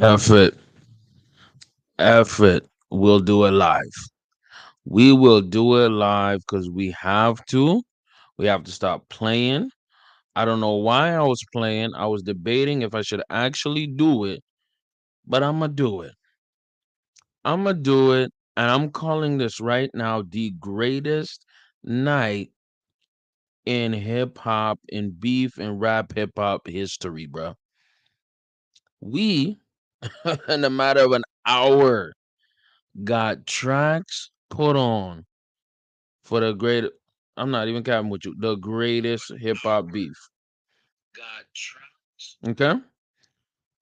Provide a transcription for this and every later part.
F it. F it. We'll do it live. We will do it live because we have to. We have to stop playing. I don't know why I was playing. I was debating if I should actually do it, but I'm going to do it. I'm going to do it. And I'm calling this right now the greatest night in hip hop, in beef and rap hip hop history, bro. We, in a matter of an hour, got tracks put on for the great. I'm not even capping with you. The greatest hip hop beef. Got tracks. Okay.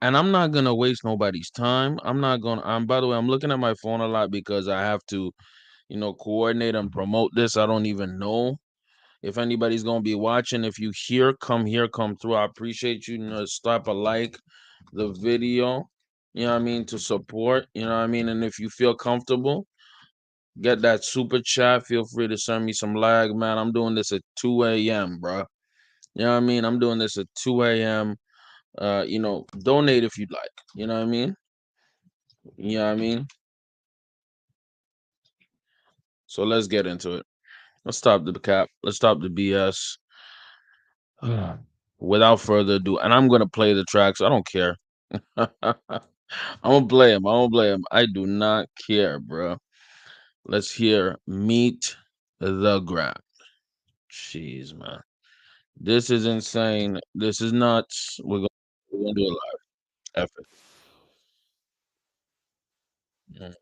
And I'm not gonna waste nobody's time. I'm not gonna. By the way, I'm looking at my phone a lot because I have to, coordinate and promote this. I don't even know if anybody's gonna be watching. If you here, come through. I appreciate you. Stop a like the video. You know what I mean, to support. You know what I mean, and if you feel comfortable, get that super chat. Feel free to send me some lag, man. I'm doing this at 2 a.m., bro. You know what I mean? I'm doing this at 2 a.m. Donate if you'd like. You know what I mean? You know what I mean? So let's get into it. Let's stop the cap. Let's stop the BS. Without further ado, and I'm gonna play the tracks. I don't care. I'm gonna play them. I'm gonna play them. I do not care, bro. Let's hear "Meet the Gram." Jeez, man. This is insane. This is nuts. We're gonna do a live effort. Mm.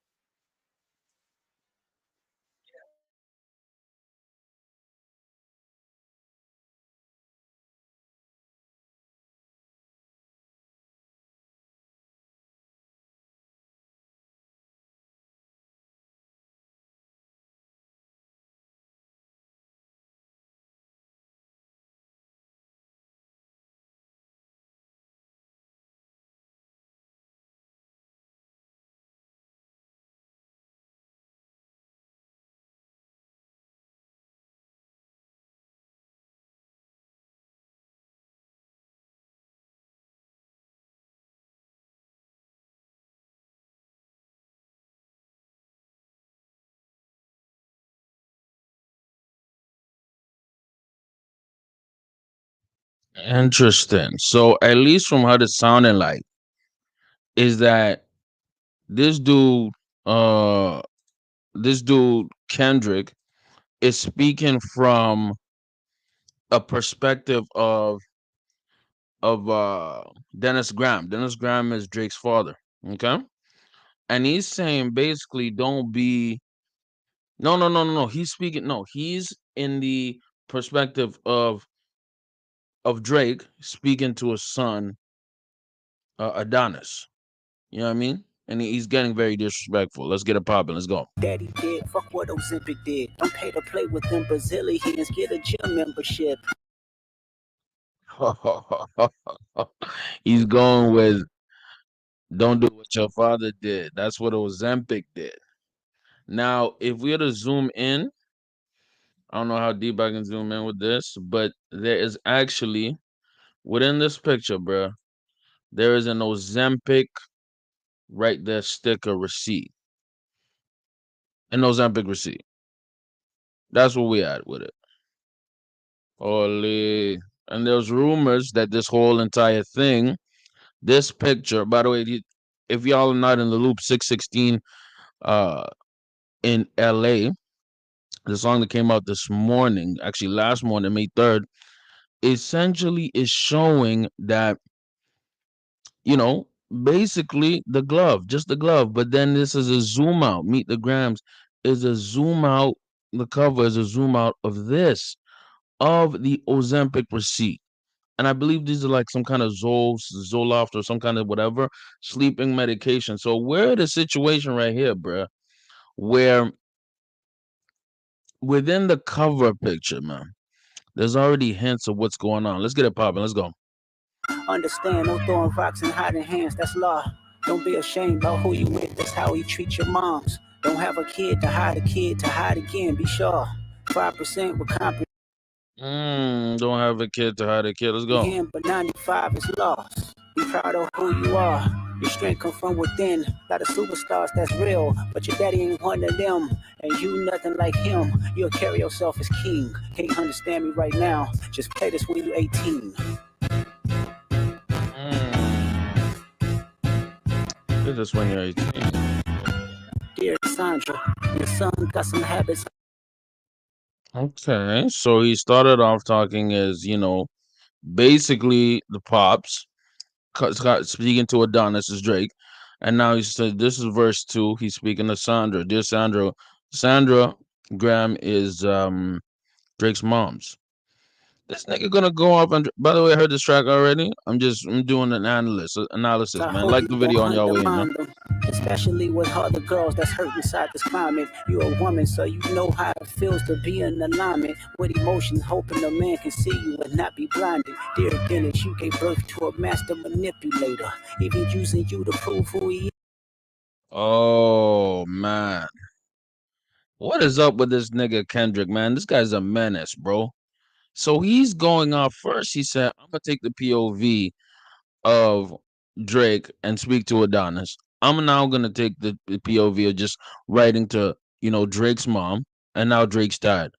Interesting. So at least from how it's sounding like is that this dude, uh, this dude Kendrick is speaking from a perspective of Dennis Graham. Dennis Graham is Drake's father. Okay, and he's saying basically don't be no. He's speaking no. He's in the perspective of Drake speaking to his son Adonis. You know what I mean? And he's getting very disrespectful. Let's get it popping. Let's go. Daddy did, fuck what Ozempic did. Don't pay to play with them Brazilians, get a gym membership. He's going with don't do what your father did. That's what Ozempic did. Now, if we were to zoom in, I don't know how deep I can zoom in with this, but there is actually within this picture, bruh, there is an Ozempic right there sticker receipt. An Ozempic receipt. That's what we had with it. Holy. And there's rumors that this whole entire thing, this picture, by the way, if y'all are not in the loop, 616 uh in LA, the song that came out this morning, actually last morning, May 3rd, essentially is showing that, basically the glove, just the glove. But then this is a zoom out. Meet the Grams is a zoom out. The cover is a zoom out of this, of the Ozempic receipt. And I believe these are like some kind of Zoloft or some kind of whatever sleeping medication. So we're in a situation right here, bruh, where within the cover picture, man, there's already hints of what's going on. Let's get it popping. Let's go. Understand, no throwing rocks and hiding hands, that's law. Don't be ashamed about who you with, that's how he treat your moms. Don't have a kid to hide again, be sure. 5% will comprehend, Don't have a kid to hide a kid. Let's go. but 95 is lost. Be proud of who you are. Your strength come from within. Lot of superstars that's real, but your daddy ain't one of them. And you nothing like him. You'll carry yourself as king. Can't understand me right now. Just play this when you 18. Mm. This is when you're 18. Dear Sandra, your son got some habits. Okay, so he started off talking as, basically the pops, speaking to Adonis as Drake. And now he said, this is verse 2. He's speaking to Sandra. Dear Sandra, Sandra Graham is Drake's mom's. This nigga gonna go off and by the way, I heard this track already. I'm doing an analysis, I man. hope Like you the won't video on your way in, man. undermine them, especially with other girls that's hurt inside this climate. You're a woman, so you know how it feels to be in alignment with emotions, hoping a man can see you and not be blinded. Dear Dennis, you gave birth to a master manipulator, even using you to prove who he is. Oh man. What is up with this nigga Kendrick, man? This guy's a menace, bro. So he's going off first. He said, I'm gonna take the POV of Drake and speak to Adonis. I'm now gonna take the POV of just writing to, Drake's mom, and now Drake's dad.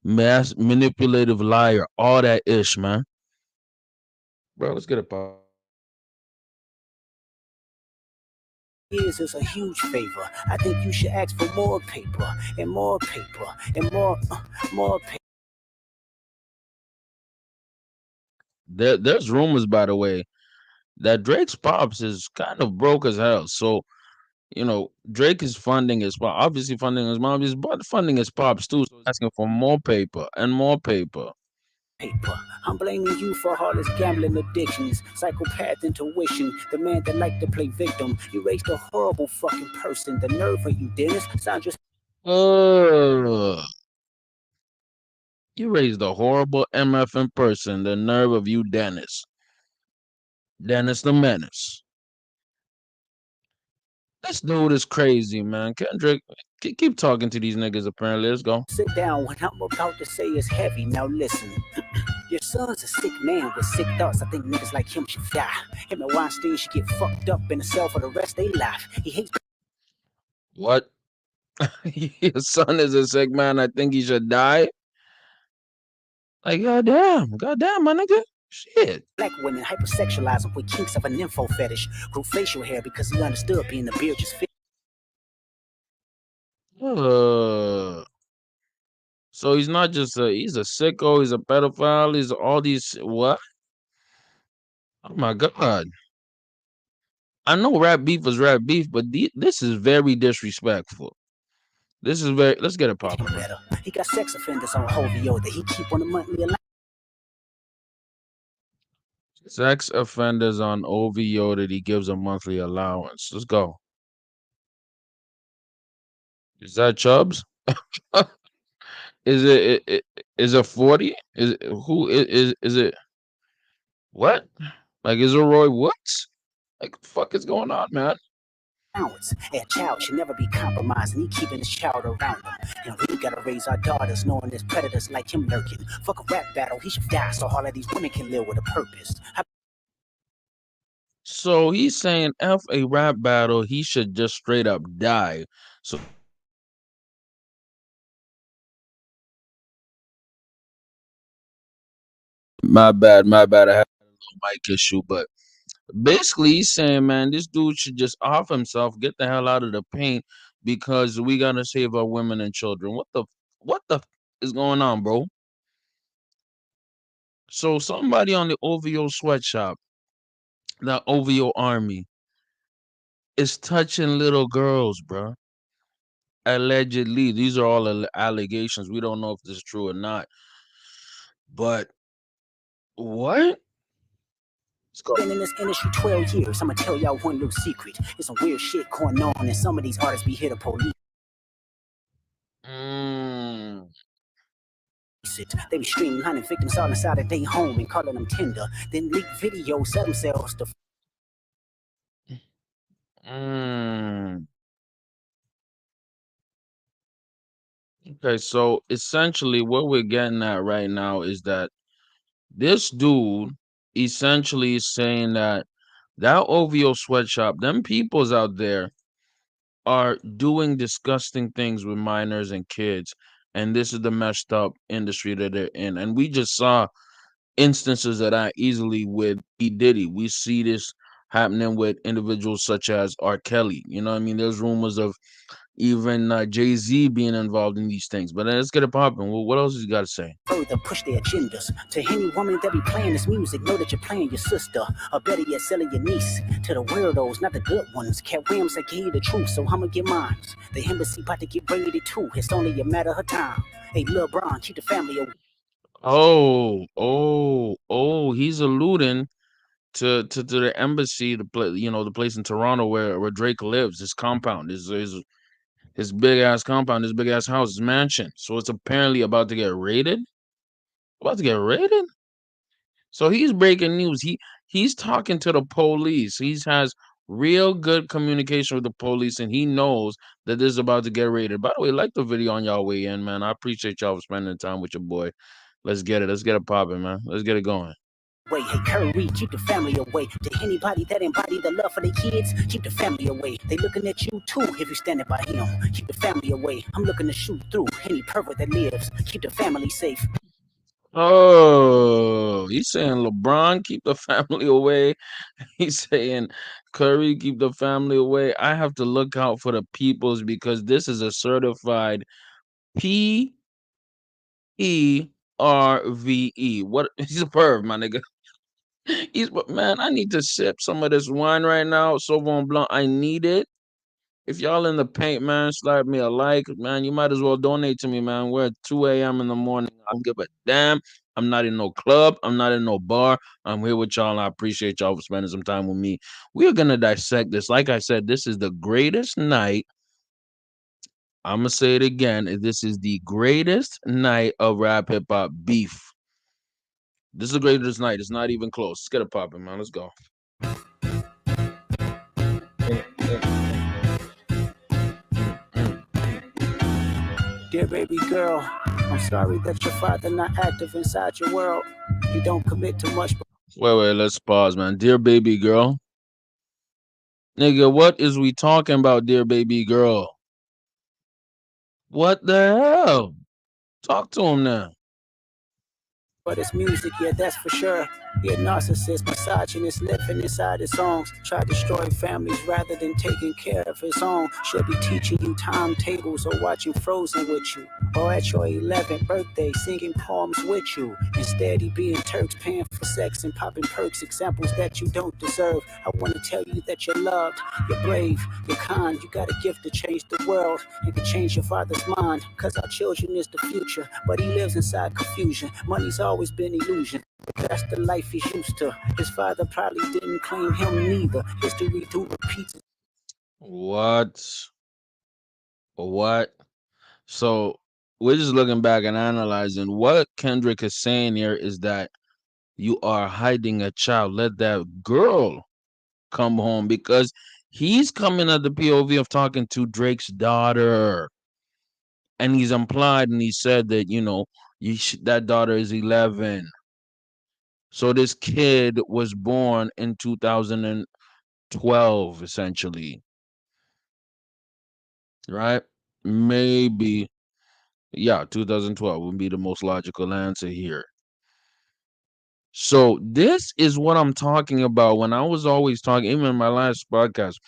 Mass manipulative liar, all that ish, man. Bro, let's get a pop. Is a huge favor. I think you should ask for more paper and more paper and more paper. There's rumors, by the way, that Drake's pops is kind of broke as hell. So, Drake is funding his pop, obviously funding his mom, but funding his pops too. So he's asking for more paper and more paper. Paper. I'm blaming you for all his gambling addictions, psychopath intuition, the man that liked to play victim. You raised a horrible fucking person. The nerve of you, Dennis. Sandra. Uh, you raised a horrible MF in person. The nerve of you, Dennis. Dennis the Menace. This dude is crazy, man. Kendrick, keep talking to these niggas. Apparently, let's go. Sit down. What I'm about to say is heavy. Now listen. Your son's a sick man with sick thoughts. I think niggas like him should die. Him and Weinstein should get fucked up in a cell for the rest of their life. He hates. What? Your son is a sick man. I think he should die. Like, goddamn, my nigga. Shit. Black women hypersexualize him with kinks of a nympho fetish. Grew facial hair because he understood being a beard just fit. Uh, so he's not just he's a sicko, he's a pedophile, he's all these what? Oh my god. I know rap beef is rap beef, but this is very disrespectful. This is very let's get it popping, bro. Better. He got sex offenders on Hovio that he keep on a monthly allowance. Sex offenders on OVO that he gives a monthly allowance. Let's go. Is that Chubbs? Is it 40? Is who is it what? Like is it Roy Woods? Like the fuck is going on, man? A child should never be compromised, and he keeping his child around him. And we gotta raise our daughters knowing there's predators like him lurking. Fuck a rap battle, he should die so all of these women can live with a purpose. So he's saying F a rap battle, he should just straight up die. So my bad, my bad. I had a little mic issue, but basically he's saying, man, this dude should just off himself, get the hell out of the paint because we gotta save our women and children. What the is going on, bro? So somebody on the OVO sweatshop, the OVO army, is touching little girls, bro. Allegedly, these are all allegations. We don't know if this is true or not. But what? Been in this industry 12 years. I'ma tell y'all one little secret. There's some weird shit going on, and some of these artists be here to police Mm, it. They be streaming hunting victims all inside of their home and calling them tender. Then leak videos, sell themselves to. mm. Okay, so essentially what we're getting at right now is that this dude essentially is saying that That OVO sweatshop, them peoples out there are doing disgusting things with minors and kids. And this is the messed up industry that they're in. And we just saw instances of that easily with Diddy. We see this happening with individuals such as R. Kelly. You know what I mean? There's rumors of even Jay-Z being involved in these things. But let's get it popping. Well, what else you got to say? Further push their agendas. To any woman that be playing this music, know that you're playing your sister, or better yet, selling your niece. To the weirdos, not the good ones. Cat Williams, I give you the truth, so I'ma get mine. The embassy about to get raided too. It's only a matter of time. Hey, Lil Bron, keep the family away. Oh, he's alluding to the embassy, the place in Toronto where Drake lives, his compound, his big ass compound, his big ass house, his mansion. So it's apparently about to get raided. About to get raided. So he's breaking news. He's talking to the police. He has real good communication with the police, and he knows that this is about to get raided. By the way, like the video on y'all way in, man. I appreciate y'all for spending time with your boy. Let's get it. Let's get it popping, man. Let's get it going. Hey, Curry, keep the family away. To anybody that embody the love for their kids, keep the family away. They looking at you too if you're standing by him. Keep the family away. I'm looking to shoot through any pervert that lives. Keep the family safe. Oh, he's saying LeBron, keep the family away. He's saying Curry, keep the family away. I have to look out for the peoples because this is a certified PERVE. What? He's a perv, my nigga. Man. I need to sip some of this wine right now. Sauvignon Blanc. I need it. If y'all in the paint, man, slap me a like, man. You might as well donate to me, man. We're at 2 a.m. in the morning. I don't give a damn. I'm not in no club. I'm not in no bar. I'm here with y'all, and I appreciate y'all for spending some time with me. We are gonna dissect this. Like I said, this is the greatest night. I'm gonna say it again. This is the greatest night of rap hip hop beef. This is the greatest night. It's not even close. Let's get it popping, man. Let's go. Dear baby girl, I'm sorry that your father not active inside your world. He don't commit to much. Wait, let's pause, man. Dear baby girl. Nigga, what is we talking about, dear baby girl? What the hell? Talk to him now. But it's music, yeah, that's for sure. He a narcissist, misogynist, living inside his songs. Try to destroy families rather than taking care of his own. Should be teaching you timetables or watching Frozen with you. Or at your 11th birthday, singing poems with you. Instead, he being Turks, paying for sex and popping perks. Examples that you don't deserve. I want to tell you that you're loved, you're brave, you're kind. You got a gift to change the world and to change your father's mind. Cause our children is the future, but he lives inside confusion. Money's always been illusion. That's the life he's used to. His father probably didn't claim him neither. History do repeat. What? What? So we're just looking back and analyzing what Kendrick is saying here is that you are hiding a child. Let that girl come home because he's coming at the POV of talking to Drake's daughter. And he's implied and he said that, that daughter is 11. So this kid was born in 2012, essentially. Right? Maybe. Yeah, 2012 would be the most logical answer here. So this is what I'm talking about when I was always talking, even in my last podcast,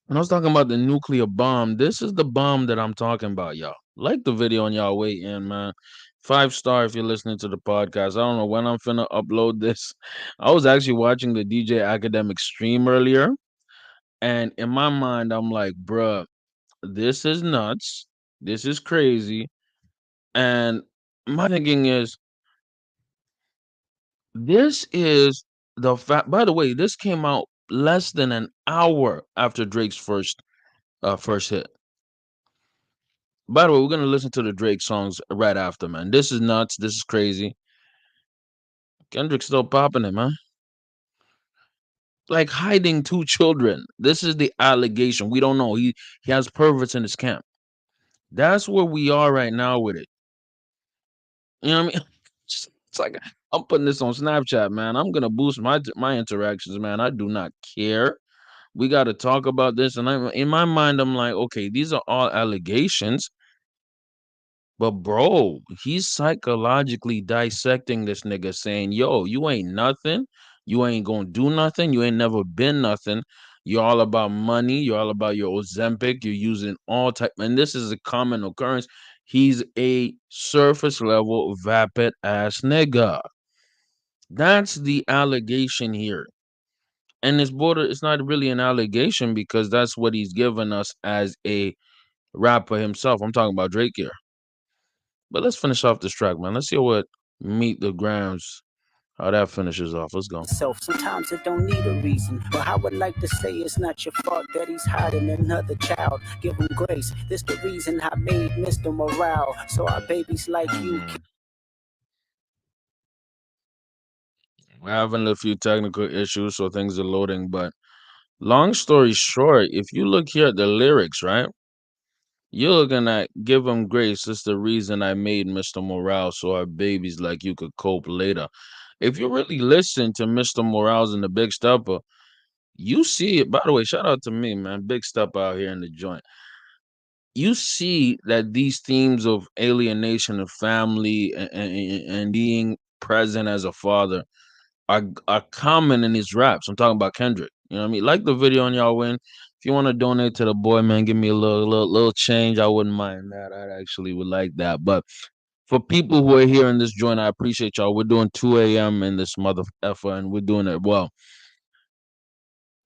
when I was talking about the nuclear bomb. This is the bomb that I'm talking about, y'all. Like the video on y'all way in, man. 5-star if you're listening to the podcast. I don't know when I'm finna upload this. I was actually watching the DJ Academic stream earlier, and in my mind, I'm like, bruh, this is nuts. This is crazy. And my thinking is, this is the fact. By the way, this came out less than an hour after Drake's first hit. By the way, we're gonna listen to the Drake songs right after, man. This is nuts. This is crazy. Kendrick's still popping it, man. Like hiding two children. This is the allegation. We don't know. He has perverts in his camp. That's where we are right now with it. You know what I mean? It's like I'm putting this on Snapchat, man. I'm gonna boost my interactions, man. I do not care. We got to talk about this, and I'm in my mind. I'm like, okay, these are all allegations, but bro, he's psychologically dissecting this nigga, saying, "Yo, you ain't nothing. You ain't gonna do nothing. You ain't never been nothing. You're all about money. You're all about your Ozempic. You're using all type." And this is a common occurrence. He's a surface level vapid ass nigga. That's the allegation here. And it's not really an allegation because that's what he's given us as a rapper himself. I'm talking about Drake here. But let's finish off this track, man. Let's hear what Meet the Grams, how that finishes off. Let's go. Self. Sometimes it don't need a reason, but I would like to say it's not your fault that he's hiding another child. Give him grace. This the reason I made Mr. Morale, so our babies like you. We're having a few technical issues, so things are loading. But long story short, if you look here at the lyrics, right? You're looking at give him grace. It's the reason I made Mr. Morale, so our babies like you could cope later. If you really listen to Mr. Morales and the Big Stepper, you see it. By the way, shout out to me, man. Big Step out here in the joint. You see that these themes of alienation of family and being present as a father are common in his raps. I'm talking about Kendrick. You know what I mean? Like the video on y'all win. If you want to donate to the boy, man, give me a little change. I wouldn't mind that. I actually would like that. But for people who are here in this joint, I appreciate y'all. We're doing 2 a.m. in this mother effer, and we're doing it well.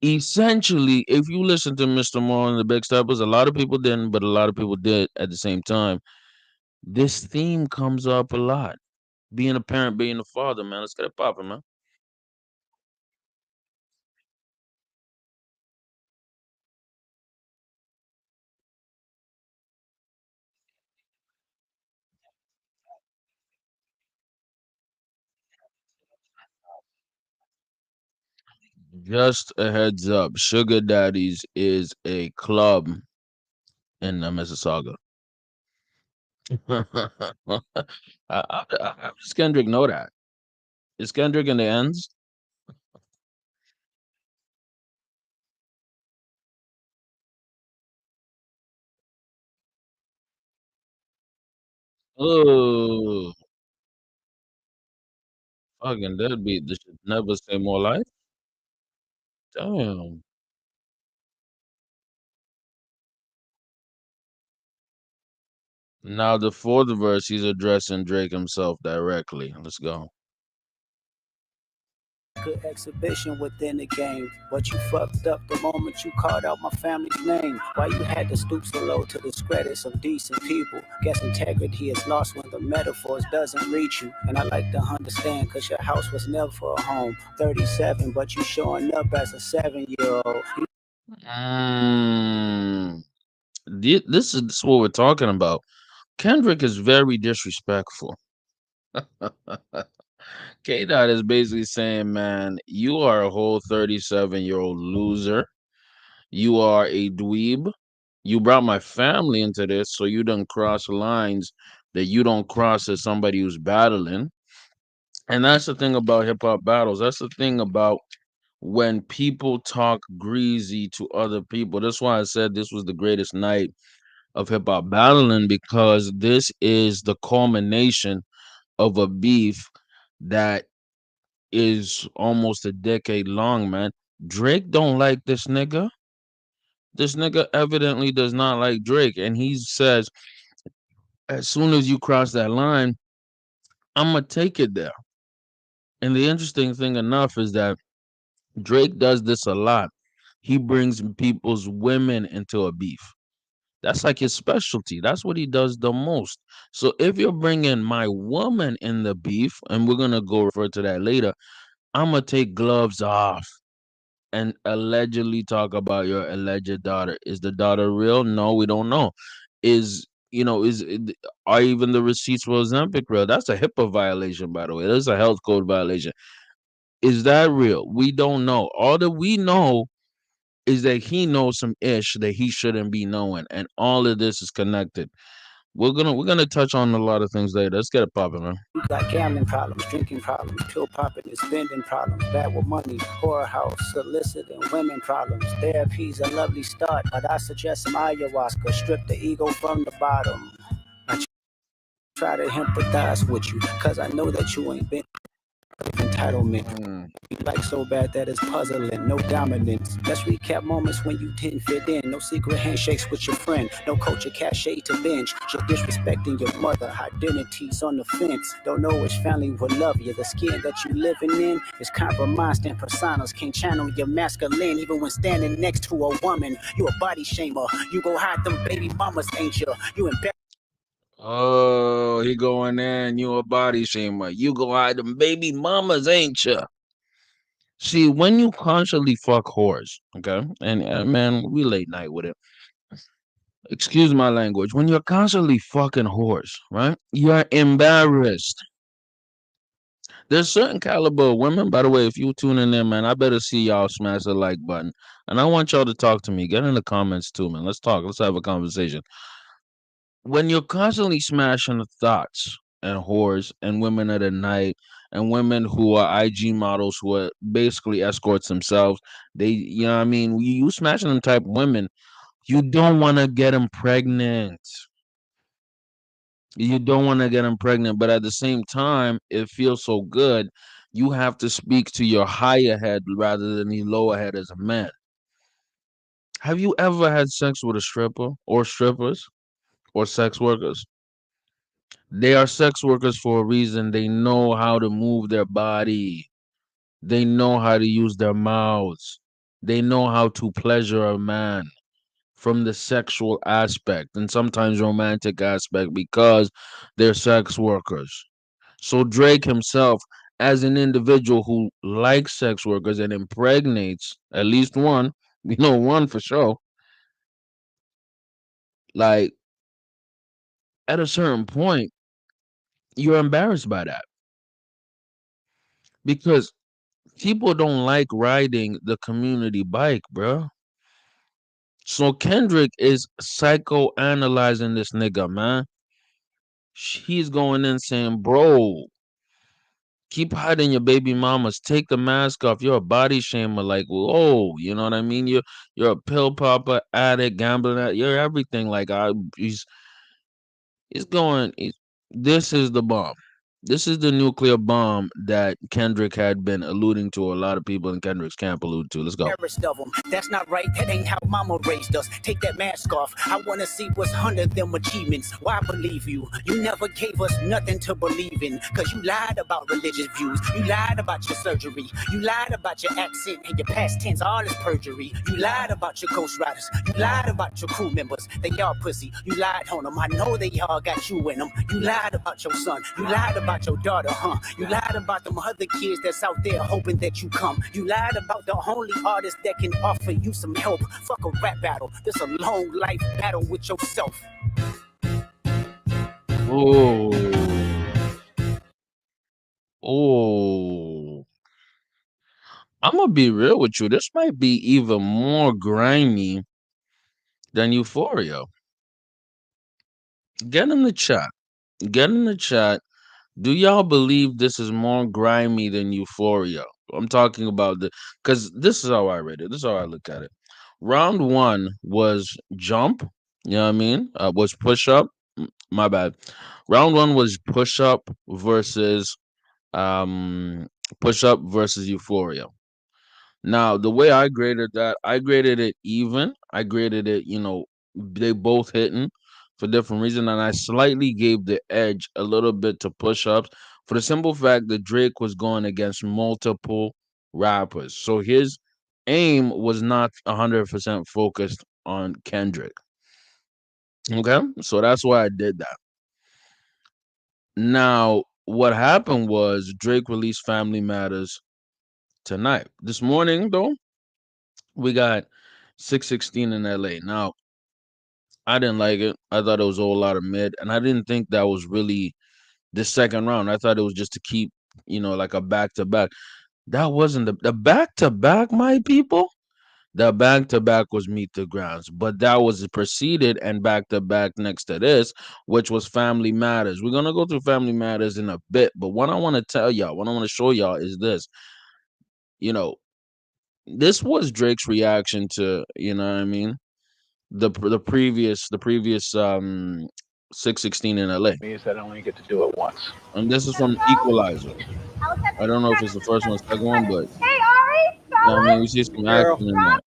Essentially, if you listen to Mr. Moore and the Big Steppers, a lot of people didn't, but a lot of people did at the same time. This theme comes up a lot. Being a parent, being a father, man. Let's get it popping, man. Just a heads up, Sugar Daddies is a club in Mississauga. How does Kendrick know that? Is Kendrick in the ends? Oh, fucking deadbeat. This should never say more life. Damn. Now the fourth verse, he's addressing Drake himself directly. Let's go. Good exhibition within the game, but you fucked up the moment you called out my family's name. Why you had to stoop so low to discredit some decent people? Guess integrity is lost when the metaphors doesn't reach you. And I like to understand, cause your house was never a home. 37, but you showing up as a 7-year-old. Mm, this is what we're talking about. Kendrick is very disrespectful. KDot is basically saying, man, you are a whole 37-year-old loser. You are a dweeb. You brought my family into this, so you don't cross lines that you don't cross as somebody who's battling. And that's the thing about hip hop battles. That's the thing about when people talk greasy to other people. That's why I said this was the greatest night of hip hop battling because this is the culmination of a beef that is almost a decade long, man. Drake don't like this nigga. This nigga evidently does not like Drake, and he says, as soon as you cross that line, I'm gonna take it there. And the interesting thing enough is that Drake does this a lot. He brings people's women into a beef. That's like his specialty. That's what he does the most. So if you're bringing my woman in the beef, and we're gonna go refer to that later, I'm gonna take gloves off and allegedly talk about your alleged daughter. Is the daughter real? No, we don't know. Is are even the receipts for Ozempic real? That's a HIPAA violation, by the way. That's a health code violation. Is that real? We don't know. All that we know is that he knows some ish that he shouldn't be knowing, and all of this is connected. We're gonna touch on a lot of things later. Let's get it popping, man. You got gambling problems, drinking problems, pill popping and spending problems, bad with money, whorehouse, soliciting women problems. Therapy's a lovely start, but I suggest some ayahuasca. Strip the ego from the bottom. I try to empathize with you, cause I know that you ain't been entitlement. Mm. You like so bad that it's puzzling, no dominance. Let's recap moments when you didn't fit in. No secret handshakes with your friend, no culture cachet to binge. Just disrespecting your mother, identities on the fence. Don't know which family will love you. The skin that you living in is compromised and personas can't channel your masculine. Even when standing next to a woman, you a body shamer. You go hide them baby mamas, ain't you? You embarrassed. Oh, he going in. You a body shamer. You go hide them baby mamas, ain't ya? See, when you constantly fuck whores, okay, and man, we late night with it. Excuse my language. When you're constantly fucking whores, right? You're embarrassed. There's certain caliber of women. By the way, if you tuning in, man, I better see y'all smash the like button, and I want y'all to talk to me. Get in the comments too, man. Let's talk. Let's have a conversation. When you're constantly smashing the thoughts and whores and women of the night and women who are IG models who are basically escorts themselves, they, you know what I mean? You smashing them type of women, you don't want to get them pregnant. You don't want to get them pregnant, but at the same time, it feels so good. You have to speak to your higher head rather than the lower head as a man. Have you ever had sex with a stripper or strippers or sex workers? They are sex workers for a reason. They know how to move their body. They know how to use their mouths. They know how to pleasure a man from the sexual aspect and sometimes romantic aspect because they're sex workers. So Drake himself, as an individual who likes sex workers and impregnates at least one, one for sure, like at a certain point, you're embarrassed by that because people don't like riding the community bike, bro. So Kendrick is psychoanalyzing this nigga, man. He's going in saying, bro, keep hiding your baby mamas. Take the mask off. You're a body shamer. Like, whoa, you know what I mean? You're a pill popper, addict, gambling addict. You're everything. Like, he's going. This is the bomb. This is the nuclear bomb that Kendrick had been alluding to. A lot of people in Kendrick's camp allude to. Let's go. Embarrassed of them. That's not right. That ain't how mama raised us. Take that mask off. I wanna see what's under them achievements. Why believe you? You never gave us nothing to believe in. Cause you lied about religious views. You lied about your surgery. You lied about your accent and your past tense. All is perjury. You lied about your ghostwriters. You lied about your crew members. They all pussy. You lied on them. I know they all got you in them. You lied about your son. You lied about your daughter, huh? You lied about them other kids that's out there hoping that you come. You lied about the only artist that can offer you some help. Fuck a rap battle. This a long life battle with yourself. Oh, oh. I'm gonna be real with you. This might be even more grimy than Euphoria. Get in the chat. Get in the chat. Do y'all believe this is more grimy than Euphoria? I'm talking about because this is how I read it. This is how I look at it. Round one was jump. You know what I mean? Was push up. My bad. Round one was um push up versus Euphoria. Now, the way I graded that, I graded it even. I graded it, they both hitting for different reasons, and I slightly gave the edge a little bit to push-ups for the simple fact that Drake was going against multiple rappers. So his aim was not 100% focused on Kendrick. Okay? So that's why I did that. Now, what happened was Drake released Family Matters tonight. This morning, though, we got 616 in LA. Now, I didn't like it. I thought it was a whole lot of mid, and I didn't think that was really the second round. I thought it was just to keep, like a back to back. That wasn't the back to back, my people. The back to back was Meet the Grounds, but that was preceded and back to back next to this, which was Family Matters. We're gonna go through Family Matters in a bit, but what I want to tell y'all, what I want to show y'all is this. You know, this was Drake's reaction to, you know what I mean, the previous 616 in LA. Means that I only get to do it once. And this is from Equalizer. I don't know if it's the first one or second one, but you know what I mean, we see some Girl. action in that.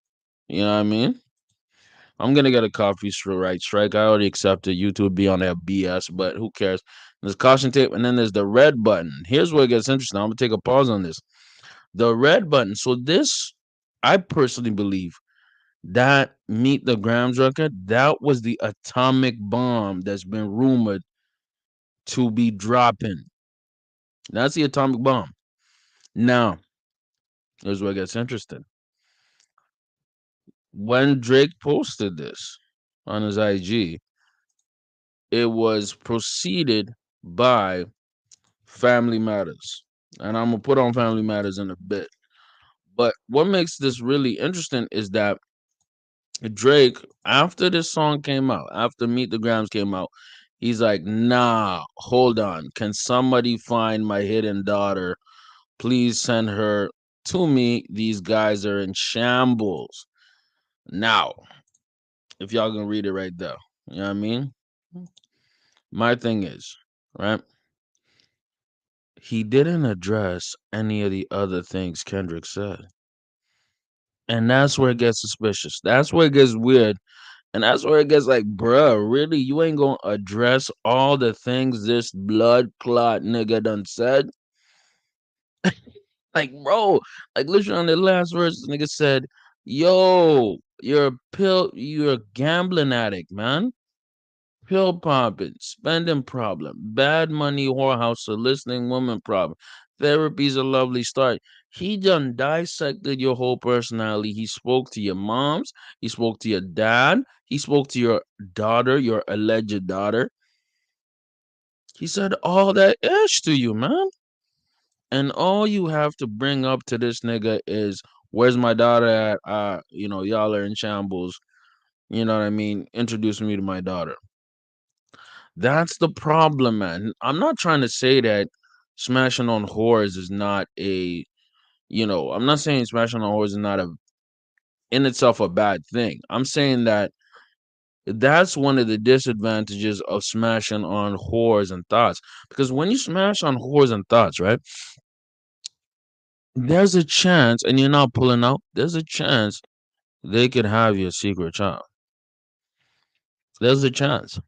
You know what I mean? I'm gonna get a coffee right strike. I already accepted YouTube be on that BS, but who cares? There's caution tape, and then there's the red button. Here's where it gets interesting. I'm gonna take a pause on this. The red button. So this, I personally believe that Meet the Grams record, that was the atomic bomb that's been rumored to be dropping. That's the atomic bomb. Now, here's where it gets interesting. When Drake posted this on his IG, it was preceded by Family Matters. And I'm gonna put on Family Matters in a bit. But what makes this really interesting is that Drake, after this song came out, after Meet the Grams came out, he's like, nah, hold on. Can somebody find my hidden daughter? Please send her to me. These guys are in shambles. Now, if y'all gonna read it right there, you know what I mean? My thing is, right? He didn't address any of the other things Kendrick said. And that's where it gets suspicious. That's where it gets weird. And that's where it gets like, bruh, really? You ain't gonna address all the things this blood clot nigga done said? Like, bro, like literally on the last verse, this nigga said, yo, you're a gambling addict, man. Pill popping, spending problem, bad money, whorehouse, soliciting woman problem. Therapy's a lovely start. He done dissected your whole personality. He spoke to your moms. He spoke to your dad. He spoke to your daughter, your alleged daughter. He said all that ish to you, man. And all you have to bring up to this nigga is, where's my daughter at? Y'all are in shambles. You know what I mean? Introduce me to my daughter. That's the problem, man. I'm not trying to say that smashing on whores is not I'm not saying smashing on whores is not in itself a bad thing. I'm saying that that's one of the disadvantages of smashing on whores and thoughts. Because when you smash on whores and thoughts, right, there's a chance, and you're not pulling out, there's a chance they could have your secret child. There's a chance.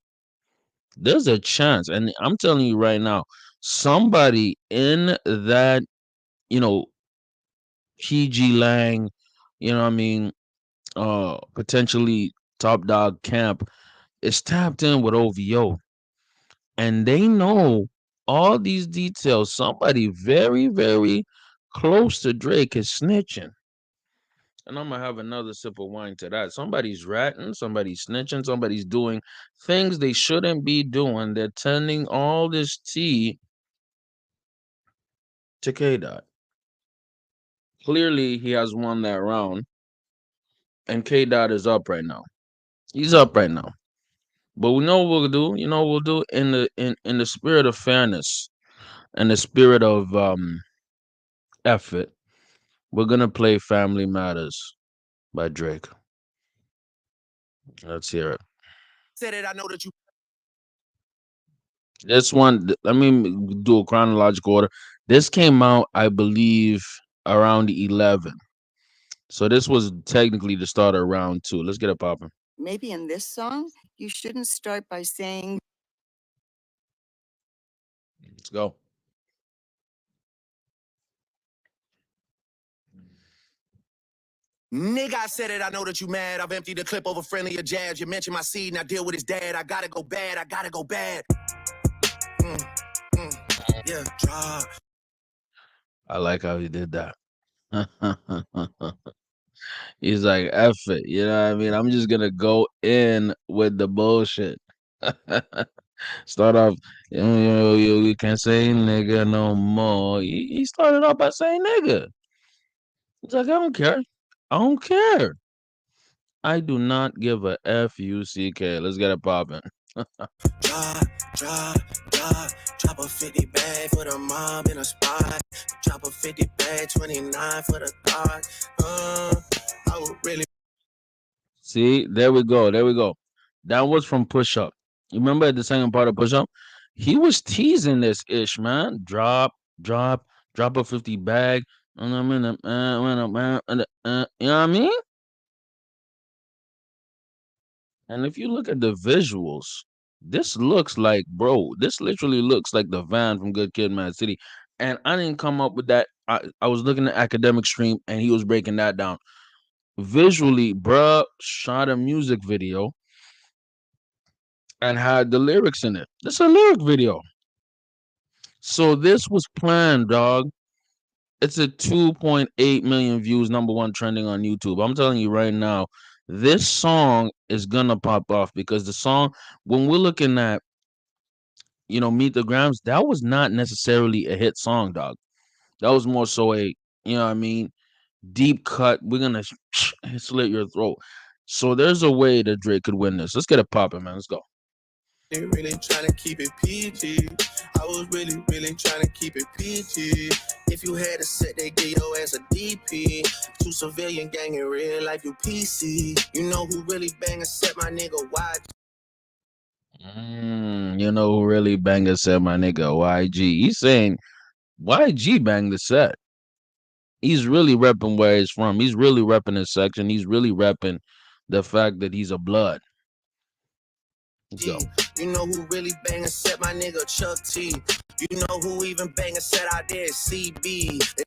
There's a chance. And I'm telling you right now, somebody in that, you know, PG Lang, you know what I mean, potentially top dog camp is tapped in with OVO. And they know all these details. Somebody very, very close to Drake is snitching. And I'm gonna have another sip of wine to that. Somebody's ratting, somebody's snitching, somebody's doing things they shouldn't be doing. They're tending all this tea to KDot. Clearly, he has won that round, and KDot is up right now. He's up right now. But we know what we'll do. You know what we'll do in the spirit of fairness and the spirit of effort. We're gonna play "Family Matters" by Drake. Let's hear it. Said it. I know that you. This one, let me do a chronological order. This came out, I believe, around 11. So this was technically the start of round 2. Let's get it popping. Maybe in this song, you shouldn't start by saying, Let's go. Nigga, I said it. I know that you mad. I've emptied the clip over friendlier jabs. You mentioned my seed and I deal with his dad. I gotta go bad. I gotta go bad. Yeah, drop. I like how he did that. He's like, F it. You know what I mean? I'm just going to go in with the bullshit. Start off, you can't say nigga no more. He started off by saying nigga. He's like, I don't care. I don't care. I do not give a F-U-C-K. Let's get it popping. Drop, drop, drop, drop a 50 bag for the mob in a spot. Drop a 50 bag, 29 for the car. I would really. See, there we go. There we go. That was from Push Up. You remember the second part of Push Up? He was teasing this ish, man. Drop, drop a 50 bag. You know what I mean? And if you look at the visuals, this looks like, bro, this literally looks like the van from Good Kid, Mad City. And I didn't come up with that. I was looking at Academic Stream and he was breaking that down. Visually, bruh shot a music video and had the lyrics in it. This is a lyric video. So this was planned, dog. It's a 2.8 million views, number one trending on YouTube. I'm telling you right now, this song is gonna pop off because the song, when we're looking at, Meet the Grams, that was not necessarily a hit song, dog. That was more so a, you know what I mean, deep cut. We're gonna slit your throat. So there's a way that Drake could win this. Let's get it popping, man. Let's go. Really trying to keep it PG. I was really trying to keep it PG. If you had a set, they give your ass a DP. To civilian gang in real life, you PC. You know who really bang a set, my nigga, why? You know who really banged the set, my nigga YG. He's saying YG banged the set. He's really repping where he's from. He's really repping his section. He's really repping the fact that he's a blood. Let's go. You know who really bang a set, my nigga Chuck T. You know who even bang a set out there, CB.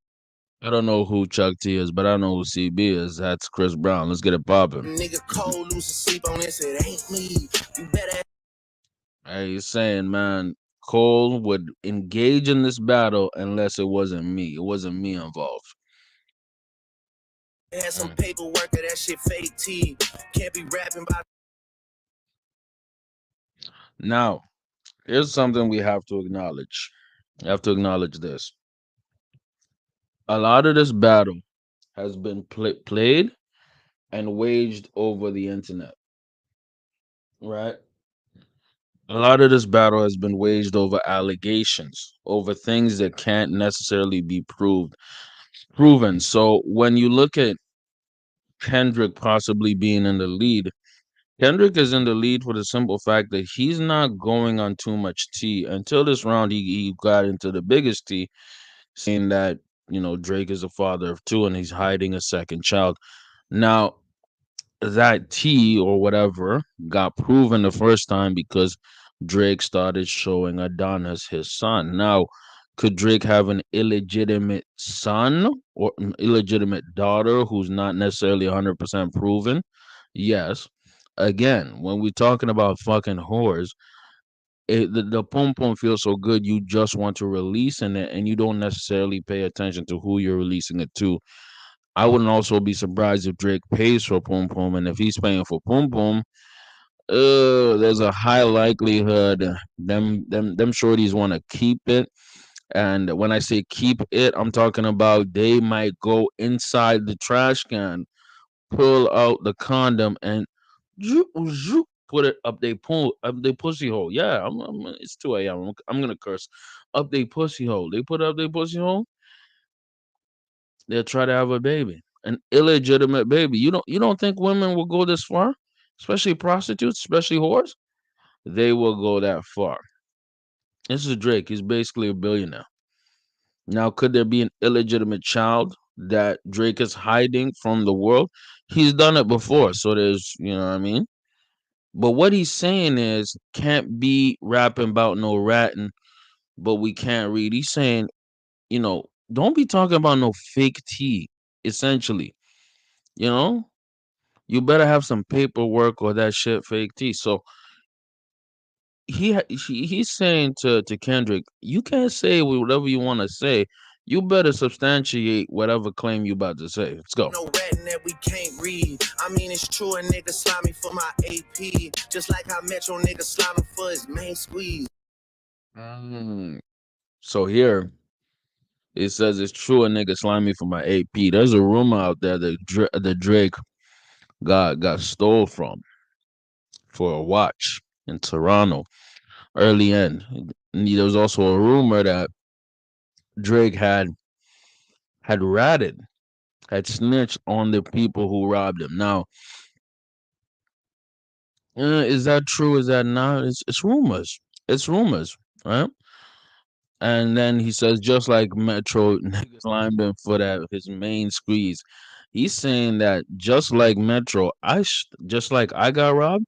I don't know who Chuck T is, but I know who CB is. That's Chris Brown. Let's get it popping. Nigga cold, lose sleep on this, it ain't me. You better. Hey, he's saying, man, Cole would engage in this battle unless it wasn't me. It wasn't me involved. Had some paperwork of that shit fake T. Can't be rapping about. Now, here's something we have to acknowledge. You have to acknowledge this. A lot of this battle has been played and waged over the internet, right? A lot of this battle has been waged over allegations, over things that can't necessarily be proven. So when you look at Kendrick possibly being in the lead, Kendrick is in the lead for the simple fact that he's not going on too much tea. Until this round, he got into the biggest tea, saying that, Drake is a father of two and he's hiding a second child. Now, that tea or whatever got proven the first time because Drake started showing Adonis his son. Now, could Drake have an illegitimate son or an illegitimate daughter who's not necessarily 100% proven? Yes. Again, when we're talking about fucking whores, the pom pom feels so good, you just want to release in it, and you don't necessarily pay attention to who you're releasing it to. I wouldn't also be surprised if Drake pays for pom pom, and if he's paying for pom pom, there's a high likelihood them shorties want to keep it. And when I say keep it, I'm talking about they might go inside the trash can, pull out the condom, and put it up they pussy hole. Yeah, it's 2 a.m. I'm gonna curse. Up they pussy hole. They put up their pussy hole. They'll try to have a baby, an illegitimate baby. You don't think women will go this far, especially prostitutes, especially whores? They will go that far. This is Drake. He's basically a billionaire. Now, could there be an illegitimate child that Drake is hiding from the world? He's done it before, so there's, what I mean? But what he's saying is, can't be rapping about no ratting, but we can't read. He's saying, don't be talking about no fake tea, essentially. You know, you better have some paperwork or that shit fake tea. So he's saying to Kendrick, you can't say whatever you want to say. You better substantiate whatever claim you about to say. Let's go. No ratting that we can't read. I mean, it's true, a nigga slimy for my AP. Just like how Metro nigga slimy for his main squeeze. So here it says it's true a nigga slimy for my AP. There's a rumor out there that Drake got stole from for a watch in Toronto early in. And there was also a rumor that Drake had ratted, had snitched on the people who robbed him. Now, is that true? Is that not? It's rumors. It's rumors, right? And then he says, just like Metro, niggas lined him for that his main squeeze. He's saying that just like Metro, just like I got robbed,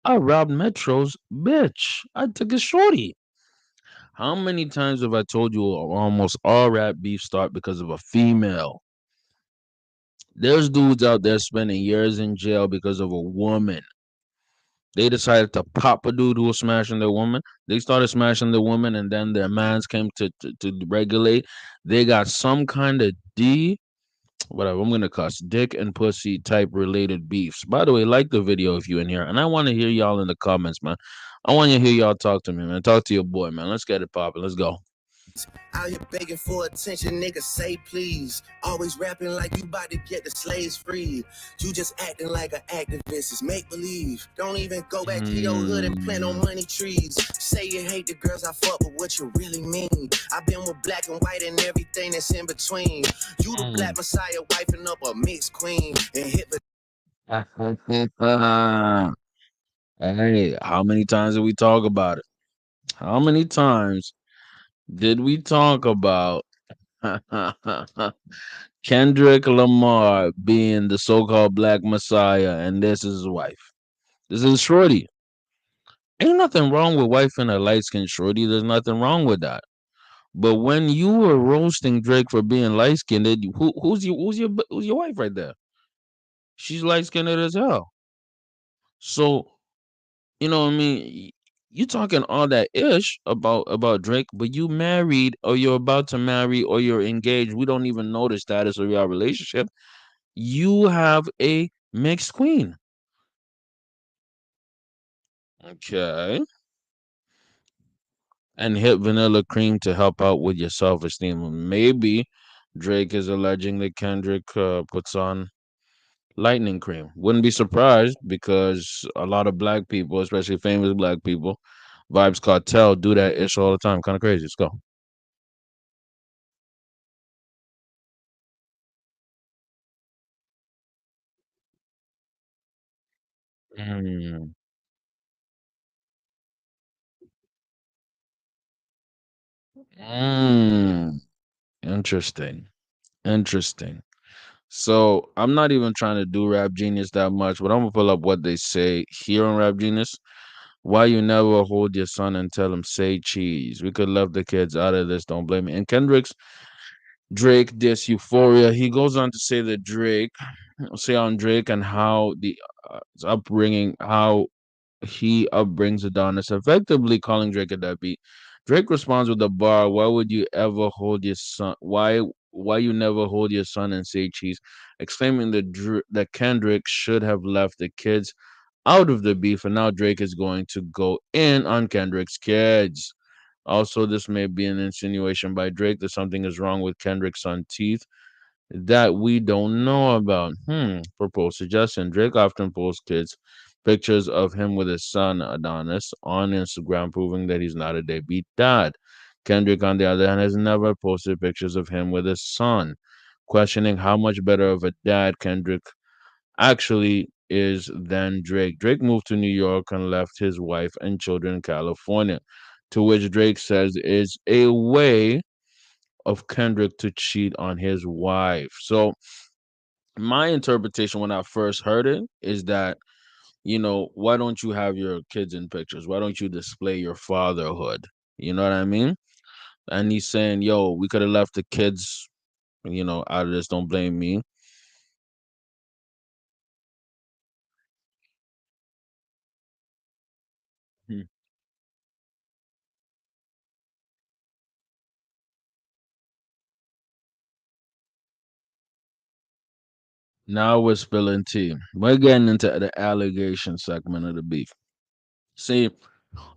I robbed Metro's bitch. I took his shorty. How many times have I told you almost all rap beef start because of a female? There's dudes out there spending years in jail because of a woman. They decided to pop a dude who was smashing their woman. They started smashing the woman, and then their mans came to regulate. They got some kind of whatever. I'm gonna cuss dick and pussy type related beefs. By the way, like the video if you in here, and I want to hear y'all in the comments, man. I want to hear y'all talk to me, man. Talk to your boy, man. Let's get it popping. Let's go. Out here begging for attention, nigga, say please. Always rapping like you about to get the slaves free. You just acting like an activist, it's make believe. Don't even go back to your hood and plant on money trees. Say you hate the girls I fuck, but what you really mean? I've been with black and white and everything that's in between. You the black messiah wiping up a mixed queen and hit the Hey, how many times did we talk about it? How many times did we talk about Kendrick Lamar being the so-called black messiah, and this is his wife? This is Shorty. Ain't nothing wrong with wife and a light-skinned Shorty. There's nothing wrong with that. But when you were roasting Drake for being light-skinned, who's your wife right there? She's light-skinned as hell. So you know what I mean? You talking all that ish about Drake, but you married or you're about to marry or you're engaged. We don't even know the status of your relationship. You have a mixed queen. Okay. And hit vanilla cream to help out with your self-esteem. Maybe Drake is alleging that Kendrick puts on lightning cream. Wouldn't be surprised because a lot of black people, especially famous black people, Vibes Cartel do that ish all the time. Kind of crazy. Let's go. Mm, mm, interesting. Interesting. So I'm not even trying to do Rap Genius that much, but I'm gonna pull up what they say here on Rap Genius. Why you never hold your son and tell him say cheese? We could left the kids out of this. Don't blame me. And Kendrick's Drake this Euphoria. He goes on to say that say on Drake and how the his upbringing, how he upbrings Adonis, effectively calling Drake a deadbeat. Drake responds with a bar, "Why would you ever hold your son? Why you never hold your son and say cheese?" Exclaiming that Kendrick should have left the kids out of the beef, and now Drake is going to go in on Kendrick's kids. Also, this may be an insinuation by Drake that something is wrong with Kendrick's son's teeth that we don't know about. Proposed suggestion. Drake often posts kids pictures of him with his son Adonis on Instagram, proving that he's not a deadbeat dad. Kendrick, on the other hand, has never posted pictures of him with his son, questioning how much better of a dad Kendrick actually is than Drake. Drake moved to New York and left his wife and children in California, to which Drake says is a way of Kendrick to cheat on his wife. So my interpretation when I first heard it is that, why don't you have your kids in pictures? Why don't you display your fatherhood? You know what I mean? And he's saying, yo, we could have left the kids, out of this. Don't blame me. Hmm. Now we're spilling tea. We're getting into the allegation segment of the beef. See,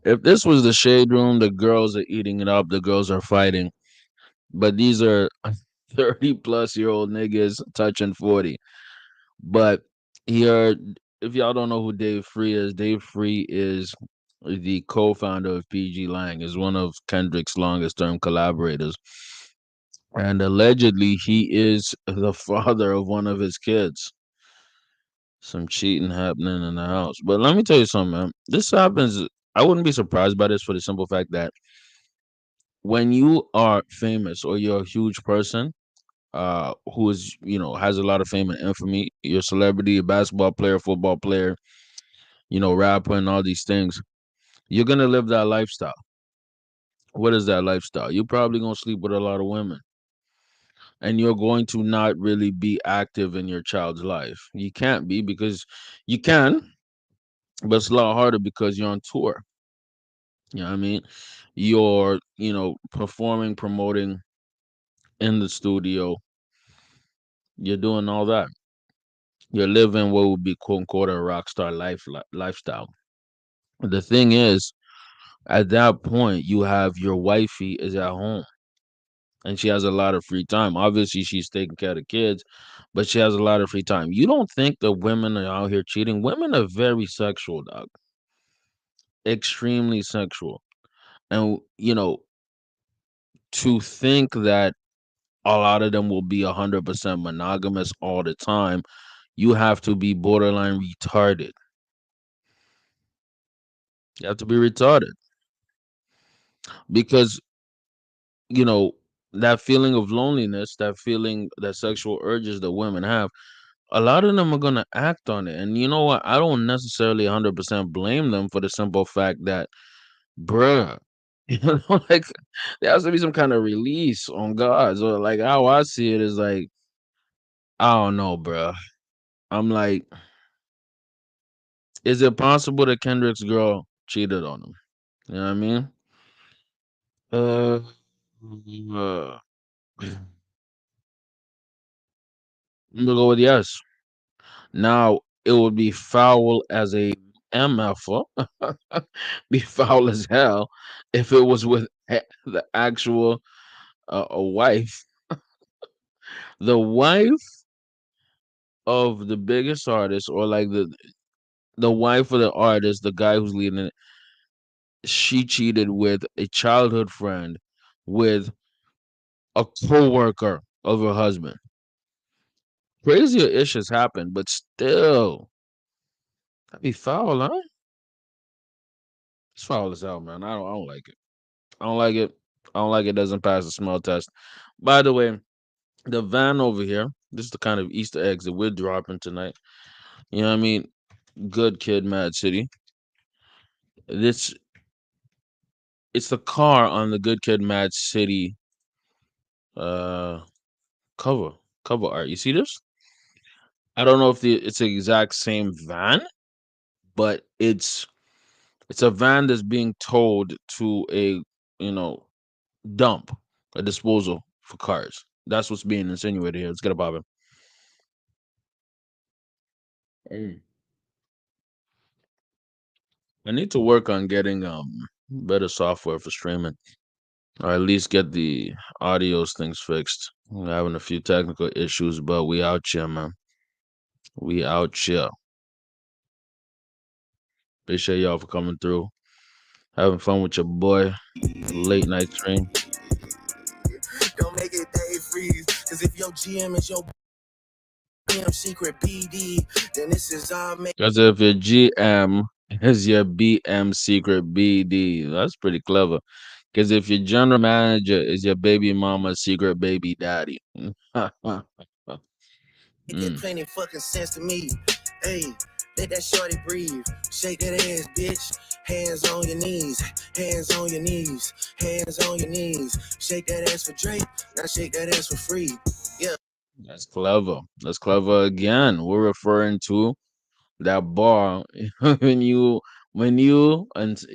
if this was the shade room, the girls are eating it up, the girls are fighting. But these are 30 plus year old niggas touching 40. But Here, if y'all don't know who Dave Free is the co-founder of PG Lang, is one of Kendrick's longest term collaborators. And allegedly he is the father of one of his kids. Some cheating happening in the house. But let me tell you something, man. This happens. I wouldn't be surprised by this for the simple fact that when you are famous or you're a huge person, who is, has a lot of fame and infamy, you're a celebrity, a basketball player, football player, rapper and all these things, you're gonna live that lifestyle. What is that lifestyle? You're probably gonna sleep with a lot of women. And you're going to not really be active in your child's life. You can't be because you can, but it's a lot harder because you're on tour. You know what I mean? You're, performing, promoting in the studio. You're doing all that. You're living what would be quote unquote a rock star lifestyle. The thing is, at that point, you have your wifey is at home and she has a lot of free time. Obviously, she's taking care of the kids, but she has a lot of free time. You don't think that women are out here cheating? Women are very sexual, dog. Extremely sexual. And, to think that a lot of them will be 100% monogamous all the time, you have to be borderline retarded. You have to be retarded because, you know, that feeling of loneliness, that feeling, that sexual urges that women have, a lot of them are going to act on it. And you know what? I don't necessarily 100% blame them for the simple fact that, bruh, like there has to be some kind of release on God. So, like, how I see it is like, I don't know, bruh. I'm like, is it possible that Kendrick's girl cheated on him? You know what I mean? Uh, uh I'm gonna go with yes. Now it would be foul as a MF, be foul as hell if it was with the actual a wife, the wife of the biggest artist, or like the wife of the artist, the guy who's leading it. She cheated with a childhood friend, with a co-worker of her husband. Crazier issues happen, but still, that'd be foul, huh? It's foul as hell, man. I don't like it. I don't like it. I don't like it. Doesn't pass the smell test. By the way, the van over here. This is the kind of Easter eggs that we're dropping tonight. You know what I mean? Good Kid, Mad City. This it's the car on the Good Kid, Mad City uh cover cover art. You see this? I don't know if it's the exact same van, but it's a van that's being towed to a, you know dump, a disposal for cars. That's what's being insinuated here. Let's get a bobbin. Mm. I need to work on getting better software for streaming, or at least get the audios things fixed. We're having a few technical issues, but we out here, man. We out here. Appreciate y'all for coming through, having fun with your boy. Late night stream. Don't make it day freeze. Cause if your GM is your damn secret BD, then this is all make. Because if your GM is your BM secret BD, that's pretty clever. Because if your general manager is your baby mama's secret baby daddy. It get plenty fucking sense to me. Hey, let that shorty breathe. Shake that ass, bitch. Hands on your knees. Hands on your knees. Hands on your knees. Shake that ass for Drake. Now shake that ass for free. Yeah. That's clever. That's clever again. We're referring to that bar when you're next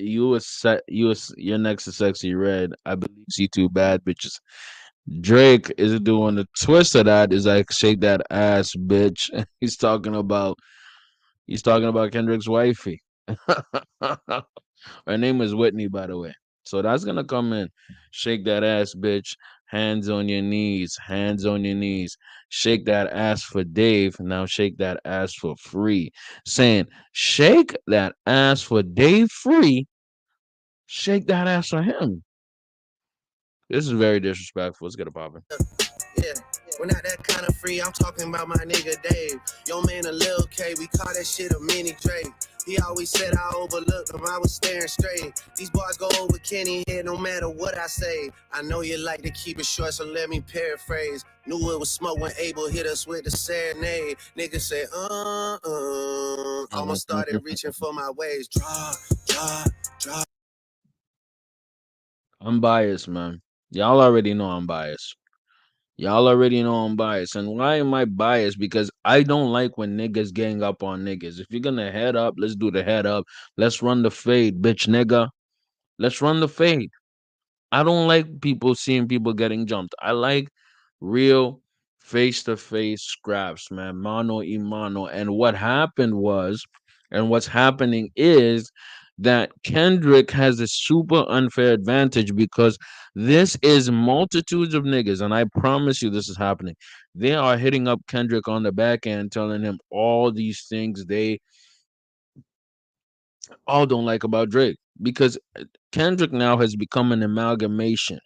to Sexy Red. I believe see two bad bitches. Drake is doing the twist of that is like shake that ass, bitch. He's talking about Kendrick's wifey. Her name is Whitney, by the way. So that's gonna come in. Shake that ass, bitch. hands on your knees, hands on your knees. Shake that ass for Dave. Now shake that ass for free. Saying, shake that ass for Dave free. Shake that ass for him. This is very disrespectful. Let's get it popping. Yeah, we're not that kind of free. I'm talking about my nigga Dave. Yo, man, a Lil K. We call that shit a mini Drake. He always said I overlooked him. I was staring straight. These boys go over Kenny here no matter what I say. I know you like to keep it short, so let me paraphrase. Knew it was smoke when Abel hit us with the serenade. Niggas say, almost started reaching for my ways. Draw. I'm biased, man. Y'all already know I'm biased. Y'all already know I'm biased. And why am I biased? Because I don't like when niggas gang up on niggas. If you're gonna head up, let's do the head up. Let's run the fade, bitch nigga. Let's run the fade. I don't like people seeing people getting jumped. I like real face to face scraps, man. Mano y mano. And what happened was, and what's happening is that Kendrick has a super unfair advantage because this is multitudes of niggas, and I promise you this is happening. They are hitting up Kendrick on the back end, telling him all these things they all don't like about Drake because Kendrick now has become an amalgamation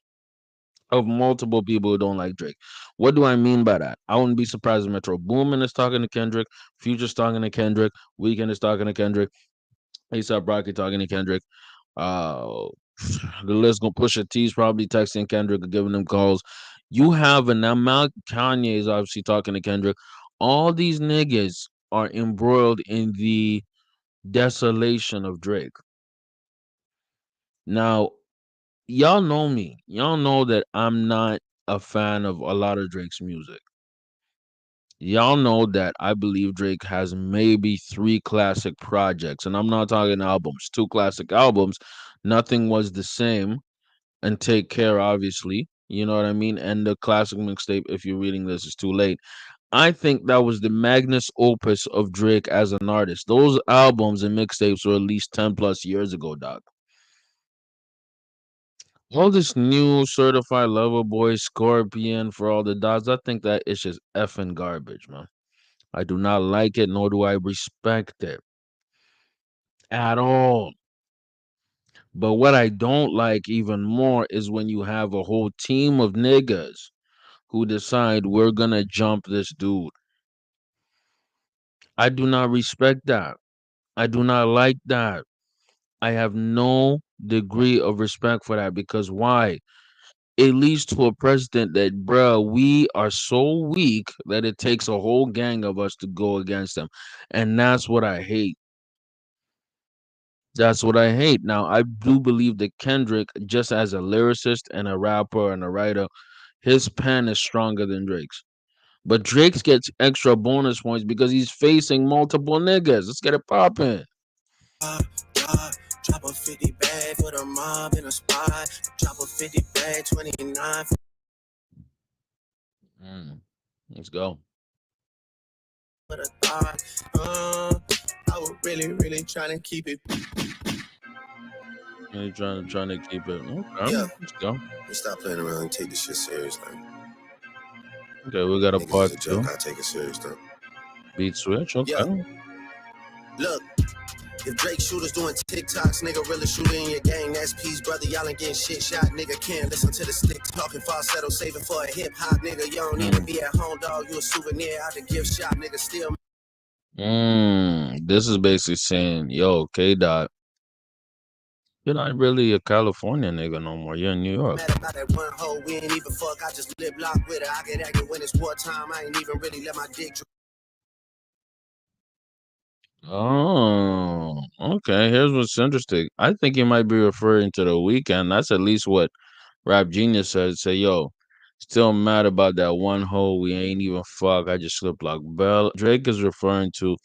of multiple people who don't like Drake. What do I mean by that? I wouldn't be surprised if Metro Boomin is talking to Kendrick, Future's talking to Kendrick, Weekend is talking to Kendrick, ASAP Rocky talking to Kendrick. Uh, the list gonna push it. T's probably texting Kendrick or giving them calls. You have an amount. Kanye is obviously talking to Kendrick. All these niggas are embroiled in the desolation of Drake. Now, y'all know me. Y'all know that I'm not a fan of a lot of Drake's music. Y'all know that I believe Drake has maybe three classic projects, and I'm not talking albums, two classic albums. Nothing was the same, and Take Care, obviously. You know what I mean? And the classic mixtape, if you're reading this, is too late. I think that was the magnus opus of Drake as an artist. Those albums and mixtapes were at least 10 plus years ago, Doc. All this new certified lover boy scorpion for all the dogs, I think that is just effing garbage, man. I do not like it, nor do I respect it at all. But what I don't like even more is when you have a whole team of niggas who decide we're gonna jump this dude. I do not respect that. I do not like that. I have no degree of respect for that because why? It leads to a precedent that, bruh, we are so weak that it takes a whole gang of us to go against them. And that's what I hate. That's what I hate. Now, I do believe that Kendrick, just as a lyricist and a rapper and a writer, his pen is stronger than Drake's. But Drake's gets extra bonus points because he's facing multiple niggas. Let's get it popping. Draw. Drop a 50 bag for the mob in a spot. Drop a 50 bag, 29 Mm, let's go. for the thought. I was really trying to keep it. Really trying to keep it. Okay, Yeah, let's go. we stop playing around and take this shit serious, man. Okay, we got a Niggas is part a two. joke, I take it serious though. Beat switch. Yeah, Okay. look. If Drake shooters doing TikToks, nigga really shooting in your gang, that's peace, brother. Y'all ain't getting shit shot, nigga. Can't listen to the stick talking falsetto, saving for a hip hop, nigga. You don't even be at home, dog. You a souvenir out the gift shop, nigga. Still This is basically saying, yo, KDot, you're not really a California nigga no more. You're in New York. mad about that one hoe. We ain't even fuck. I just lip lock with her. I get active when it's wartime. I ain't even really let my dick. Oh, okay. Here's what's interesting. I think you might be referring to the weekend. That's at least what Rap Genius said. Say, yo, still mad about that one hole. We ain't even fuck. I just slipped like Bell. Drake is referring to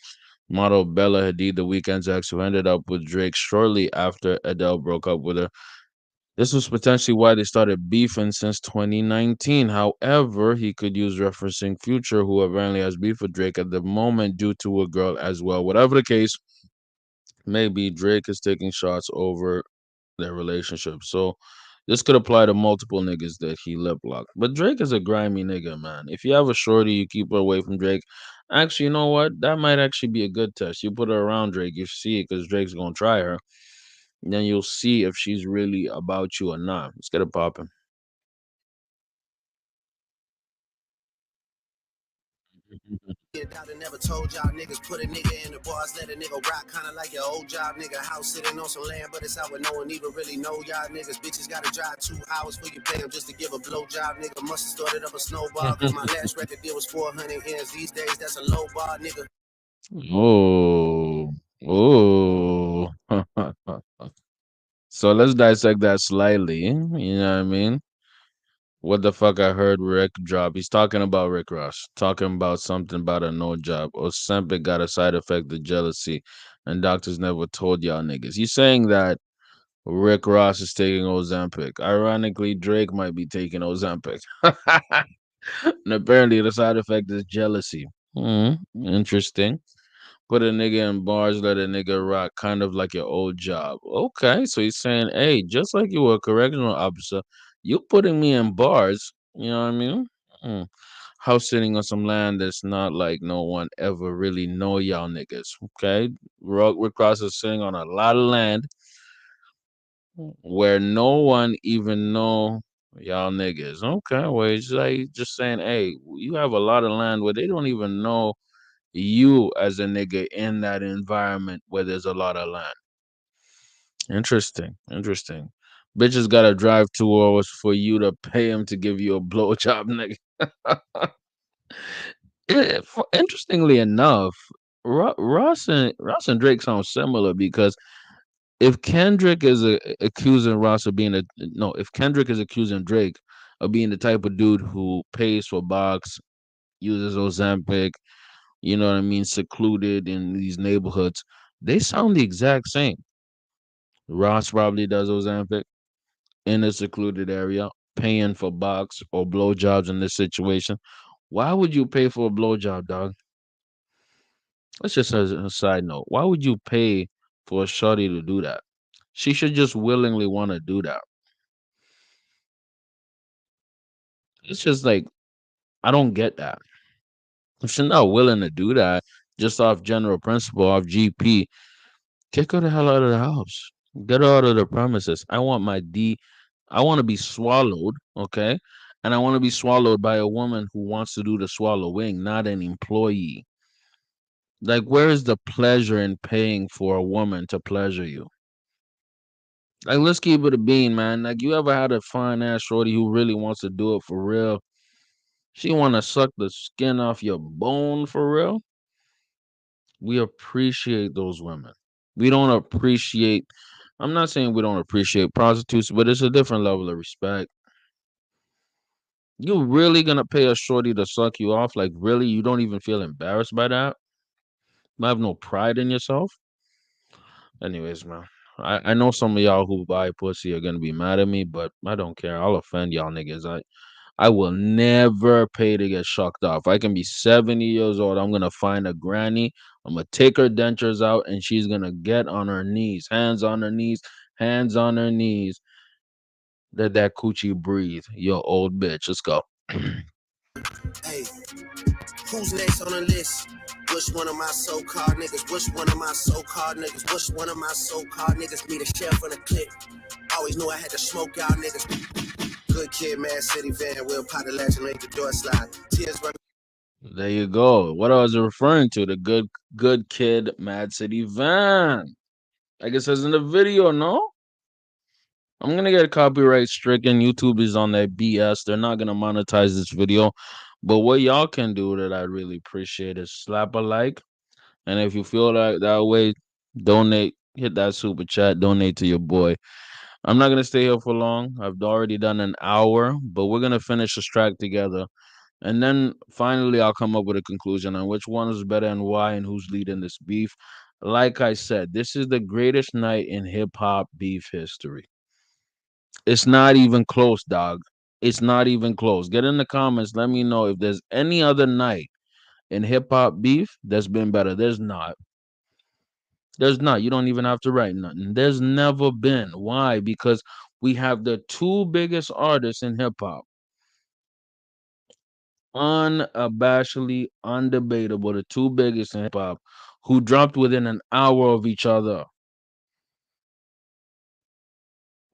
model Bella Hadid, the weekend's ex, who ended up with Drake shortly after Adele broke up with her. This was potentially why they started beefing since 2019. However, he could use referencing Future, who apparently has beef with Drake at the moment due to a girl as well. Whatever the case, maybe Drake is taking shots over their relationship. So This could apply to multiple niggas that he lip locked. But Drake is a grimy nigga, man. If you have a shorty, you keep her away from Drake. Actually, you know what? That might actually be a good test. You put her around Drake, you see it because Drake's gonna try her. Then you'll see if she's really about you or not. Let's get it popping. Doubt I never told y'all niggas put a nigga in the bars, let a nigga rock, kinda like your old job, nigga. House sitting on some land, but it's out where no one even really know y'all niggas. Bitches gotta drive 2 hours for you pay them just to give a blow job, nigga. Must have started up a snowball, cause my last record deal was 400 ends. These days, that's a low bar, nigga. Oh, oh. So let's dissect that slightly. You know what I mean? What the fuck I heard Rick drop. He's talking about Rick Ross, talking about something about a no job. Ozempic got a side effect of jealousy, and doctors never told y'all niggas. He's saying that Rick Ross is taking Ozempic. Ironically, Drake might be taking Ozempic. And apparently the side effect is jealousy. Interesting. Put a nigga in bars, let a nigga rock, kind of like your old job. Okay, so he's saying, hey, just like you were a correctional officer, you putting me in bars. You know what I mean? Mm. House sitting on some land that's not like no one ever really know y'all niggas. Okay, Rick Ross is sitting on a lot of land where no one even know y'all niggas. Okay, well, it's like just saying, hey, you have a lot of land where they don't even know you as a nigga in that environment where there's a lot of land. Interesting, interesting. Bitches gotta drive 2 hours for you to pay him to give you a blowjob, nigga. Interestingly enough, Ross and Drake sound similar because if Kendrick is accusing Ross of being a no, if Kendrick is accusing Drake of being the type of dude who pays for box, uses Ozempic, you know what I mean, secluded in these neighborhoods, they sound the exact same. Ross probably does Ozempic in a secluded area, paying for box or blowjobs in this situation. Why would you pay for a blowjob, dog? Let's just as a side note. Why would you pay for a shorty to do that? She should just willingly want to do that. It's just like I don't get that. If she's not willing to do that, just off general principle, off GP, kick her the hell out of the house. Get her out of the premises. I want to be swallowed, okay? And I want to be swallowed by a woman who wants to do the swallowing, not an employee. Like, where is the pleasure in paying for a woman to pleasure you? Like, let's keep it a bean, man. Like, you ever had a fine ass shorty who really wants to do it for real? She want to suck the skin off your bone for real? We appreciate those women. We don't appreciate, I'm not saying we don't appreciate prostitutes, but it's a different level of respect. You really gonna pay a shorty to suck you off? Like, really? You don't even feel embarrassed by that? You have no pride in yourself? Anyways, man. I know some of y'all who buy pussy are gonna be mad at me, but I don't care. I'll offend y'all niggas. I will never pay to get shucked off. I can be 70 years old. I'm gonna find a granny. I'm gonna take her dentures out, and she's gonna get on her knees, hands on her knees, hands on her knees. Let that coochie breathe. Yo, old bitch. Let's go. Hey, who's next on the list? Which one of my so-called niggas? Which one of my so-called niggas? Which one of my so-called niggas be the sheriff on the clip? Always knew I had to smoke y'all niggas. Good kid, Mad City van, will pot the latch and make the door slide. Tears run. There you go. What I was referring to, the good kid, Mad City Van. Like it says in the video, no? I'm gonna get copyright stricken. YouTube is on that BS. They're not gonna monetize this video. But what y'all can do that I really appreciate is slap a like. And if you feel that way, donate, hit that super chat, donate to your boy. I'm not gonna stay here for long. I've already done an hour, but we're gonna finish this track together. And then finally, I'll come up with a conclusion on which one is better and why and who's leading this beef. Like I said, this is the greatest night in hip hop beef history. It's not even close, dog. It's not even close. Get in the comments. Let me know if there's any other night in hip hop beef that's been better. There's not. There's not. You don't even have to write nothing. There's never been. Why? Because we have the two biggest artists in hip hop, unabashedly, undebatable, the two biggest in hip hop, who dropped within an hour of each other.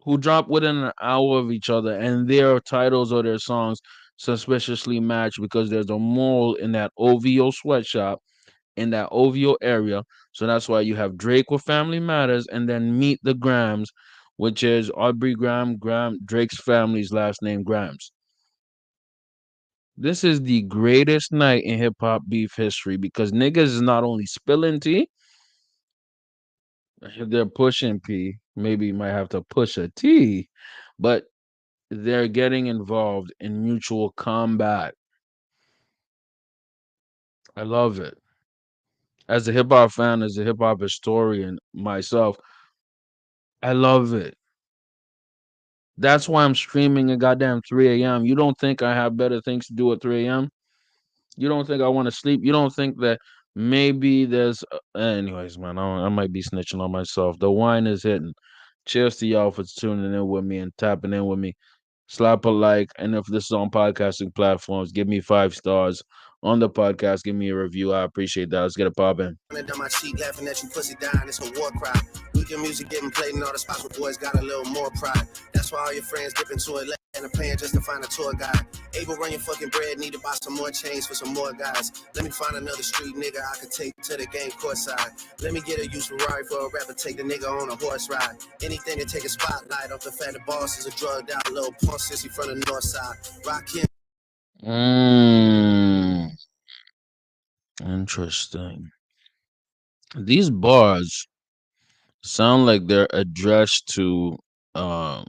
Who dropped within an hour of each other, and their titles of their songs suspiciously match because there's a mall in that OVO sweatshop in that OVO area. So that's why you have Drake with Family Matters and then Meet the Grams, which is Aubrey Graham, Drake's family's last name Grams. This is the greatest night in hip hop beef history because niggas is not only spilling tea, they're pushing P. Maybe you might have to push a T, but they're getting involved in mutual combat. I love it. As a hip hop fan, as a hip hop historian myself, I love it. That's why I'm streaming at goddamn 3 a.m. You don't think I have better things to do at 3 a.m.? You don't think I want to sleep? You don't think that maybe there's. Anyways, man, I might be snitching on myself. The wine is hitting. Cheers to y'all for tuning in with me and tapping in with me. Slap a like, and if this is on podcasting platforms, give me 5 stars on the podcast. Give me a review. I appreciate that. Let's get it popping. Down my cheek, laughing at you, pussy dying. It's a war cry. Weekend music getting played in all the spots where boys got a little more pride. That's why all your friends dip into it and are paying just to find a tour guide. Able run your fucking bread, need to buy some more chains for some more guys. Let me find another street nigga I could take to the game courtside. Let me get a used Ferrari for a rapper, take the nigga on a horse ride. Anything to take a spotlight off the fact the boss is a drugged out little punk sissy from the north side. Rock him. Mm, interesting. These bars sound like they're addressed to uh,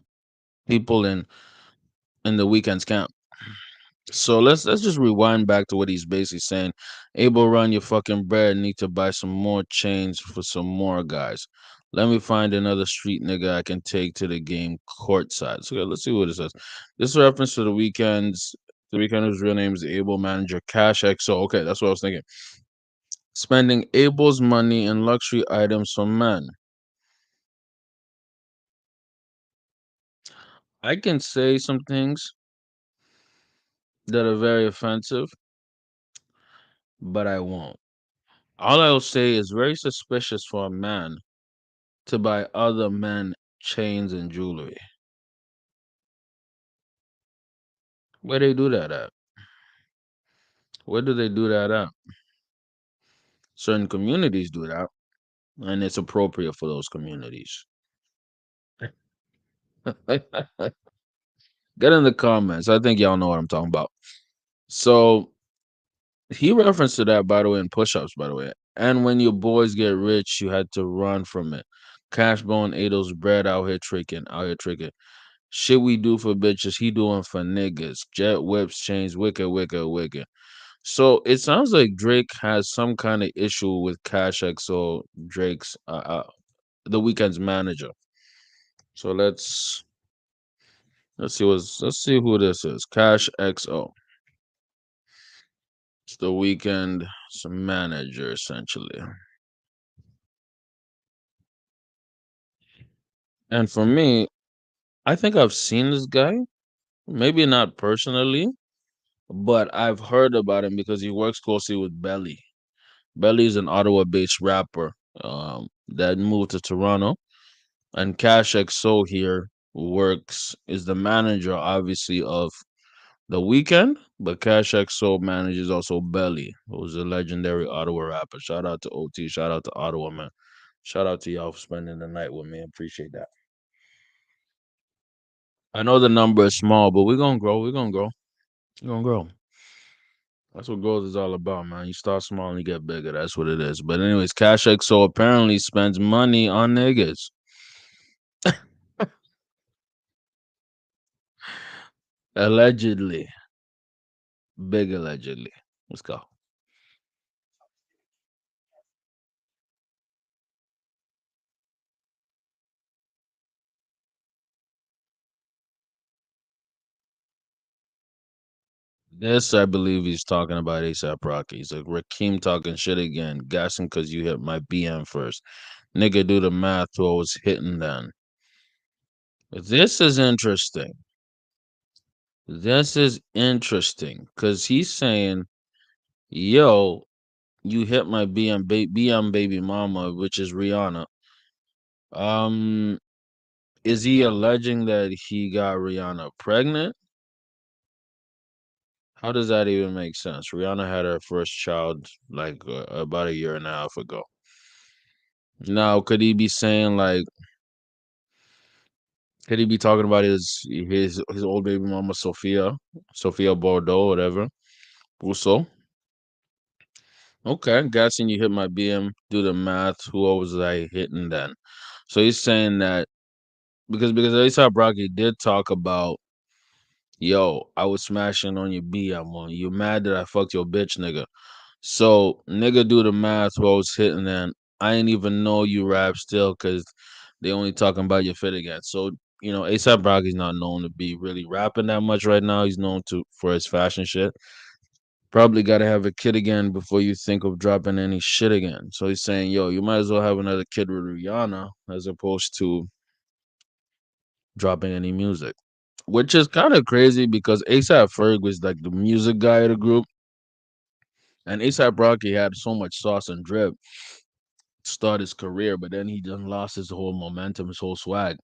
people in the weekend's camp. So let's just rewind back to what he's basically saying. Able run your fucking bread, need to buy some more chains for some more guys. Let me find another street nigga I can take to the game courtside. So let's see what it says. This reference to the weekends. The weekend whose real name is Able Manager CashXO. Okay, that's what I was thinking. Spending Abel's money in luxury items for men. I can say some things that are very offensive, but I won't. All I'll say is very suspicious for a man to buy other men chains and jewelry. Where they do that at? Where do they do that at? Certain communities do that, and it's appropriate for those communities. Get in the comments. I think y'all know what I'm talking about. So he referenced to that, by the way, in push-ups, by the way. And when your boys get rich, you had to run from it. Cashbone Ado's bread out here tricking, out here tricking. Shit we do for bitches, he doing for niggas. Jet whips, chains, wicked, wicked, wicked. So it sounds like Drake has some kind of issue with CashXO, Drake's the weekend's manager. So let's see who this is. CashXO. It's the weekend's manager essentially. And for me, I think I've seen this guy, maybe not personally, but I've heard about him because he works closely with Belly. Belly is an Ottawa-based rapper that moved to Toronto, and Cash XO here works is the manager, obviously, of the Weekend, but Cash XO manages also Belly, who's a legendary Ottawa rapper. Shout out to OT, shout out to Ottawa, man. Shout out to y'all for spending the night with me. Appreciate that. I know the number is small, but we're gonna grow. We're gonna grow. We're gonna grow. That's what growth is all about, man. You start small and you get bigger. That's what it is. But anyways, Cash XO apparently spends money on niggas. Allegedly. Big allegedly. Let's go. This, I believe, he's talking about ASAP Rocky. He's like, Rakim talking shit again, gassing because you hit my BM first. Nigga, do the math to what was hitting then. This is interesting. This is interesting because he's saying, yo, you hit my BM baby mama, which is Rihanna. Um, is he alleging that he got Rihanna pregnant? How does that even make sense? Rihanna had her first child like about a year and a half ago. Now, could he be talking about his old baby mama Sophia Bordeaux, whatever? Rousseau? Okay, guessing you hit my BM. Do the math. Who was I hitting then? So he's saying that because ASAP Rocky did talk about, yo, I was smashing on your BM one. You mad that I fucked your bitch, nigga? So nigga, do the math. Who I was hitting then? I ain't even know you rap still because they only talking about your fit again. So ASAP Rocky's not known to be really rapping that much right now. He's known to for his fashion shit. Probably got to have a kid again before you think of dropping any shit again. So he's saying, yo, you might as well have another kid with Rihanna as opposed to dropping any music. Which is kind of crazy because ASAP Ferg was like the music guy of the group, and ASAP Rocky had so much sauce and drip to start his career, but then he done lost his whole momentum, his whole swag.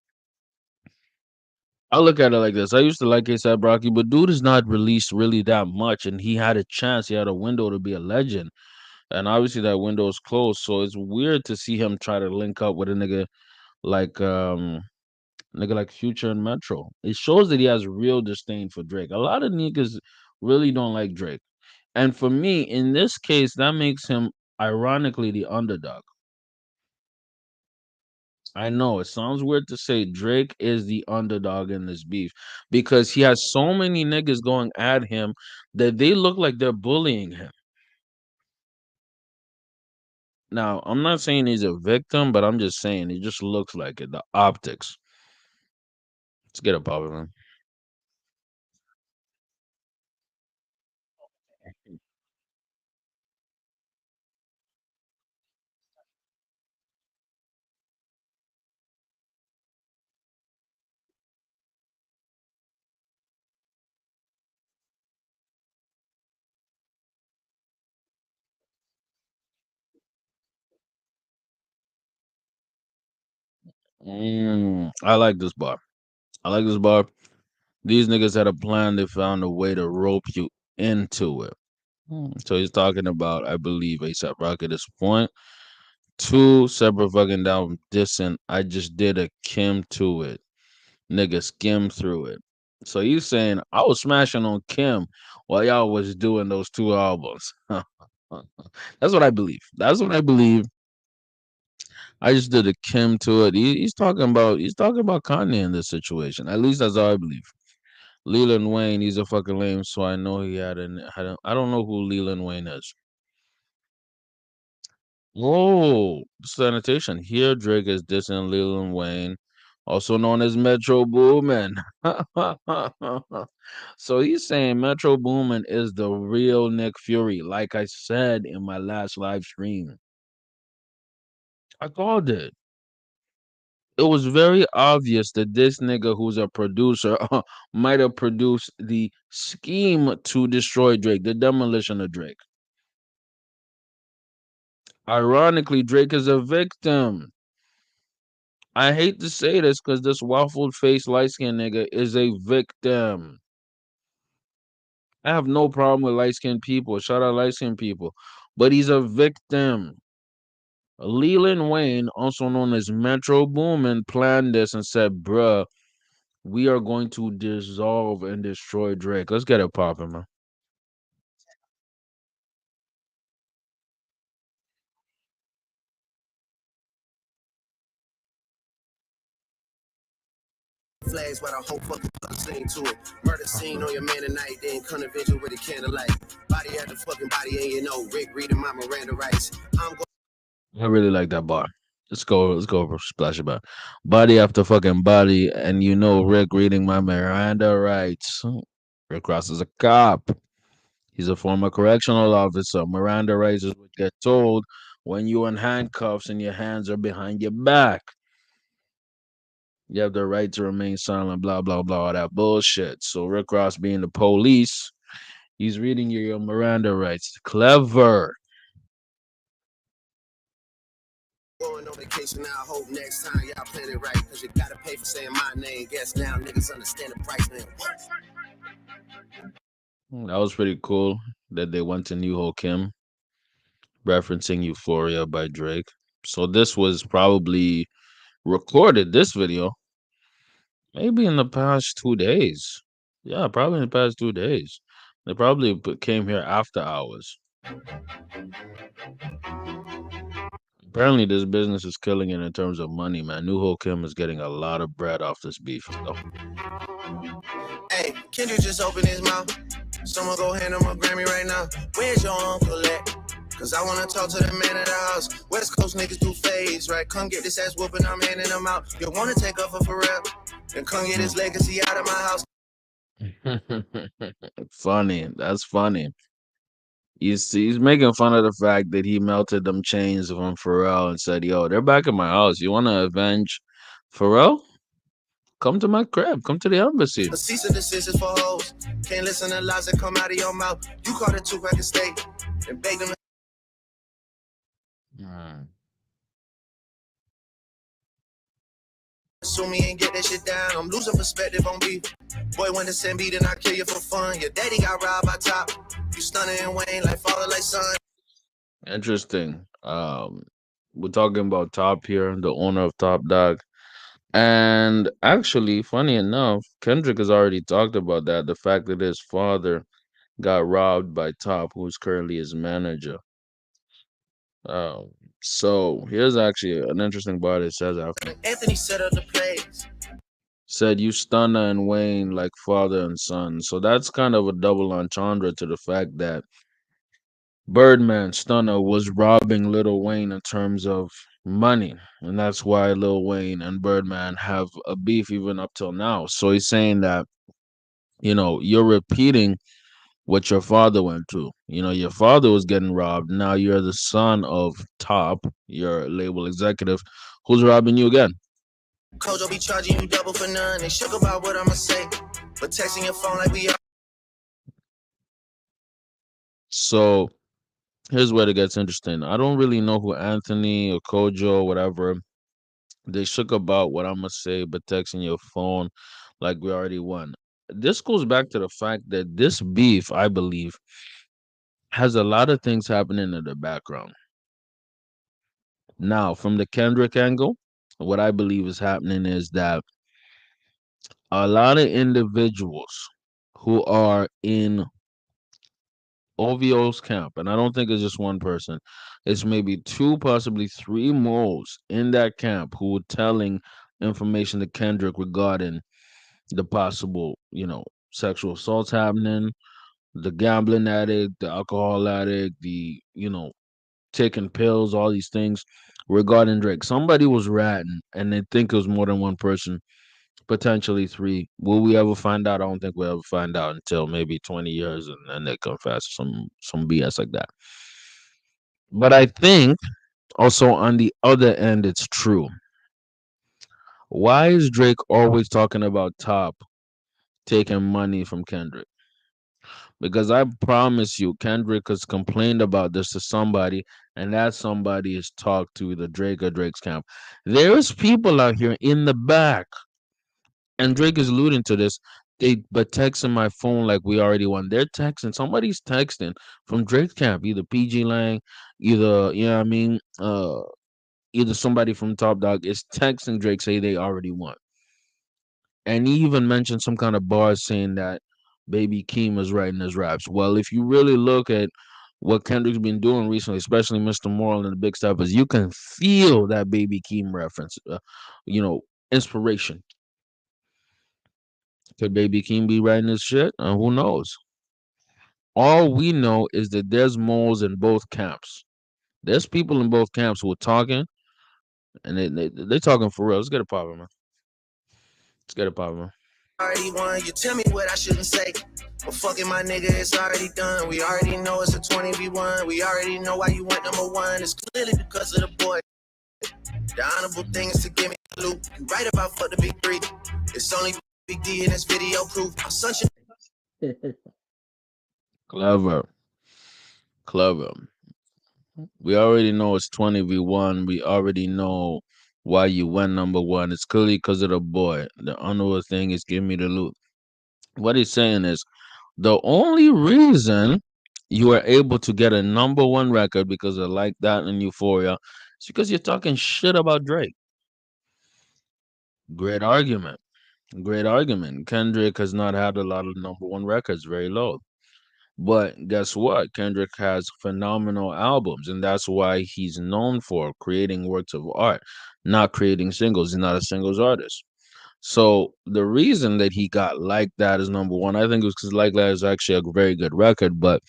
I look at it like this. I used to like ASAP Rocky, but dude is not released really that much, and he had a chance, he had a window to be a legend. And obviously that window is closed, so it's weird to see him try to link up with a like nigga like Future and Metro. It shows that he has real disdain for Drake. A lot of niggas really don't like Drake. And for me, in this case, that makes him ironically the underdog. I know it sounds weird to say Drake is the underdog in this beef because he has so many niggas going at him that they look like they're bullying him. Now, I'm not saying he's a victim, but I'm just saying it just looks like it. The optics. Let's get a pop, man. I like this bar. I like this bar. These niggas had a plan. They found a way to rope you into it. So he's talking about, I believe, ASAP Rocky at this point. Two separate fucking down dissing. I just did a Kim to it. Nigga skim through it. So you saying I was smashing on Kim while y'all was doing those two albums. That's what I believe. That's what I believe. I just did a Kim to it. He's talking about Kanye in this situation. At least that's all I believe. Leland Wayne, he's a fucking lame, so I know he I don't know who Leland Wayne is. Oh, sanitation. Here Drake is dissing Leland Wayne, also known as Metro Boomin. So he's saying Metro Boomin is the real Nick Fury, like I said in my last live stream. I called it. It was very obvious that this nigga who's a producer might have produced the scheme to destroy Drake, the demolition of Drake. Ironically, Drake is a victim. I hate to say this because this waffled face light skinned nigga is a victim. I have no problem with light skinned people. Shout out light skinned people. But he's a victim. Leland Wayne, also known as Metro Boomin, planned this and said, bruh, we are going to dissolve and destroy Drake. Let's get it popping, man. Flags while the whole fucking scene to it. Murder scene on your man tonight, then come to vigil with a candlelight. Body after fucking body, and you know Rick reading my Miranda rights. I'm going. I really like that bar. Let's go for splash about body after fucking body, and Rick reading my Miranda rights. Rick Ross is a cop. He's a former correctional officer. Miranda rights is what get told When you're in handcuffs and your hands are behind your back, you have the right to remain silent, blah, blah, blah, all that bullshit. So Rick Ross being the police, he's reading your Miranda rights. Clever. Going on vacation now, I hope next time y'all plan it right. Cause you gotta pay for saying my name. Guess now niggas understand the price now. That was pretty cool that they went to New Kim, referencing Euphoria by Drake. So this was probably recorded, this video, maybe in the past 2 days. Yeah, probably in the past 2 days. They probably came here after hours. Apparently, this business is killing it in terms of money, man. New Kim is getting a lot of bread off this beef, though. Hey, Kendrick just opened his mouth. Someone go hand him a Grammy right now. Where's your uncle at? Cause I wanna talk to the man of the house. West Coast niggas do phase, right? Come get this ass whooping, I'm handing them out. You wanna take off for real? Then come get his legacy out of my house. Funny. That's funny. He's making fun of the fact that he melted them chains from Pharrell and said, "Yo, they're back in my house. You want to avenge Pharrell? Come to my crib. Come to the embassy." A cease and desist is for hoes. Can't listen to lies that come out of your mouth. You caught a two-pack of steak and baked them. Sue me and get that shit down. I'm losing perspective on beef. Boy, when the send beat and I kill you for fun. Your daddy got robbed by Top. You stunning and Wayne like father, like son. Interesting. We're talking about Top here, the owner of Top Dog. And actually, funny enough, Kendrick has already talked about that. The fact that his father got robbed by Top, who's currently his manager. Um, so here's actually an interesting part it says after. Anthony set up the plays. Said you Stunner and Wayne like father and son. So that's kind of a double entendre to the fact that Birdman Stunner was robbing Lil Wayne in terms of money. And that's why Lil Wayne and Birdman have a beef even up till now. So he's saying that, you're repeating what your father went through. Your father was getting robbed. Now you're the son of Top, your label executive, who's robbing you again. Kojo be charging you double for none. They shook about what I'ma say. But texting your phone like we are. So here's where it gets interesting. I don't really know who Anthony or Kojo or whatever. They shook about what I'm gonna say, but texting your phone like we already won. This goes back to the fact that this beef, I believe, has a lot of things happening in the background. Now, from the Kendrick angle, what I believe is happening is that a lot of individuals who are in OVO's camp, and I don't think it's just one person, it's maybe two, possibly three moles in that camp who were telling information to Kendrick regarding the possible, sexual assaults happening, the gambling addict, the alcohol addict, the, taking pills, all these things regarding Drake. Somebody was ratting, and they think it was more than one person, potentially three. Will we ever find out? I don't think we'll ever find out until maybe 20 years, and then they confess some BS like that. But I think also on the other end, it's true. Why is Drake always talking about Top taking money from Kendrick? Because I promise you, Kendrick has complained about this to somebody, and that somebody has talked to the Drake or Drake's camp. There's people out here in the back, and Drake is alluding to this. But texting my phone like we already won. They're texting. Somebody's texting from Drake's camp, either PG Lang, either what I mean, either somebody from Top Dog is texting Drake say they already won. And he even mentioned some kind of bars saying that Baby Keem was writing his raps. Well, if you really look at what Kendrick's been doing recently, especially Mr. Moral and the Big Steppers, you can feel that Baby Keem reference, inspiration. Could Baby Keem be writing his shit? Who knows? All we know is that there's moles in both camps. There's people in both camps who are talking, and they talking for real. Let's get it popping, man. Let's get it popping, man. already won. You tell me what I shouldn't say. But fucking my nigga, it's already done. We already know it's a 20v1. We already know why you went number one. It's clearly because of the boy. The honorable thing is to give me the loop. You right about fuck the big three. It's only Big D in this video proof. I'm such a Clever, clever. We already know it's 20v1. We already know why you went number one. It's clearly because of the boy. The honorable thing is give me the loot. What he's saying is the only reason you are able to get a number one record because of like that and Euphoria is because you're talking shit about Drake. Great argument. Great argument. Kendrick has not had a lot of number one records, very low. But guess what? Kendrick has phenomenal albums, and that's why he's known for creating works of art, not creating singles. He's not a singles artist. So the reason that he got like that is number one. I think it was because like that is actually a very good record, but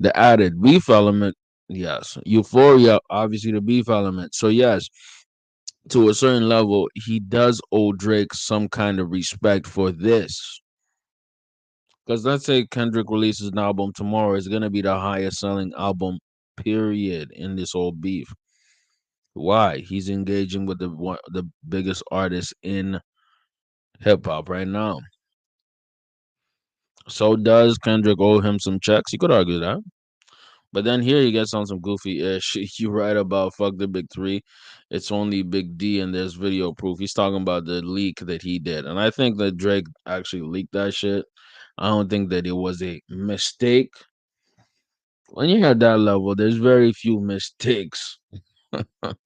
the added beef element, yes. Euphoria, obviously the beef element. So yes, to a certain level, he does owe Drake some kind of respect for this. Because let's say Kendrick releases an album tomorrow, it's gonna be the highest selling album, period, in this whole beef. Why? He's engaging with the biggest artist in hip hop right now. So does Kendrick owe him some checks? You could argue that. But then here he gets on some goofy ish. You write about fuck the big three. It's only Big D and there's video proof. He's talking about the leak that he did. And I think that Drake actually leaked that shit. I don't think that it was a mistake. When you're at that level, there's very few mistakes.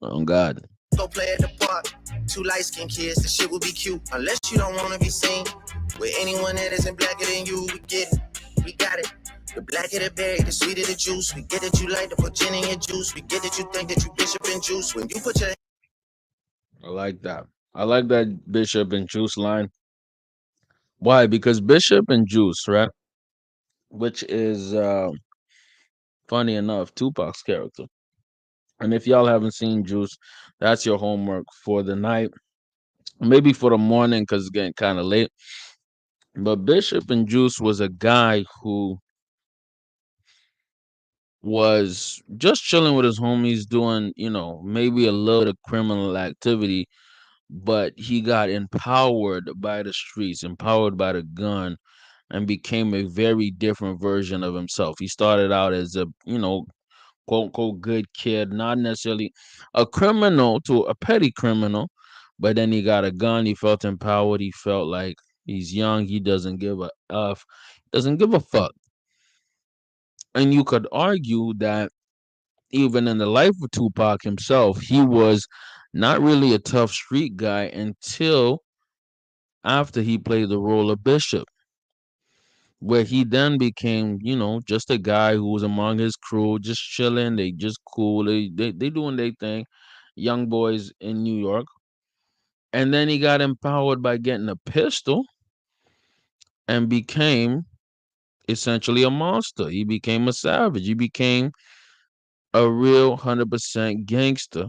Oh God. go play at the park. Two light skinned kids, the shit will be cute. Unless you don't wanna be seen with anyone that isn't blacker than you. We get it, we got it. The blacker the berry, the sweeter the juice. We get that you like to put gin in your juice. We get that you think that you bishop in juice. When you put your I like that. I like that Bishop and Juice line. Why? Because Bishop and Juice, right? Which is funny enough, Tupac's character. And if y'all haven't seen Juice, that's your homework for the night. Maybe for the morning because it's getting kind of late. But Bishop and Juice was a guy who was just chilling with his homies, doing, maybe a little bit of criminal activity, but he got empowered by the streets, empowered by the gun, and became a very different version of himself. He started out as a, quote unquote good kid, not necessarily a criminal to a petty criminal, but then he got a gun. He felt empowered. He felt like he's young. He doesn't give a f, doesn't give a fuck. And you could argue that even in the life of Tupac himself, he was not really a tough street guy until after he played the role of Bishop, where he then became, just a guy who was among his crew, just chilling. They just cool. They doing their thing, young boys in New York. And then he got empowered by getting a pistol and became essentially a monster. He became a savage. He became a real 100% gangster.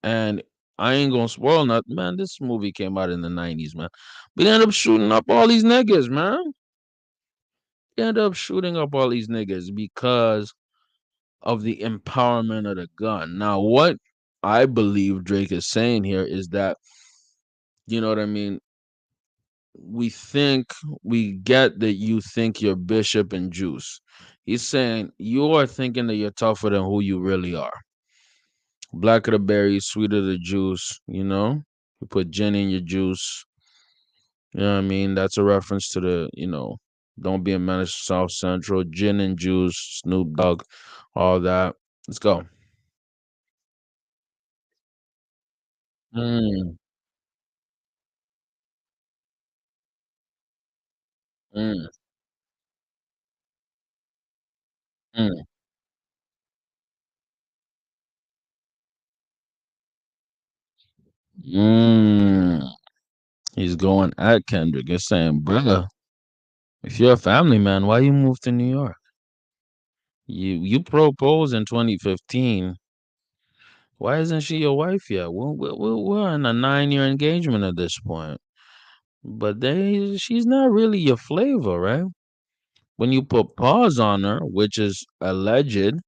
And I ain't gonna spoil nothing, man. This movie came out in the 90s, man. But he ended up shooting up all these niggas, man. He ended up shooting up all these niggas because of the empowerment of the gun. Now, what I believe Drake is saying here is that, you know what I mean? We think we get that you think you're Bishop and Juice. He's saying you are thinking that you're tougher than who you really are. Blacker the berry, sweeter the juice, You put gin in your juice. You know what I mean? That's a reference to the, Don't Be a Menace to South Central, gin and juice, Snoop Dogg, all that. Let's go. Mm, mm, mm, mm. He's going at Kendrick. He's saying, brother, if you're a family man, why you move to New York? You proposed in 2015. Why isn't she your wife yet? We're in a 9-year engagement at this point. but she's not really your flavor, right? When you put pause on her, which is alleged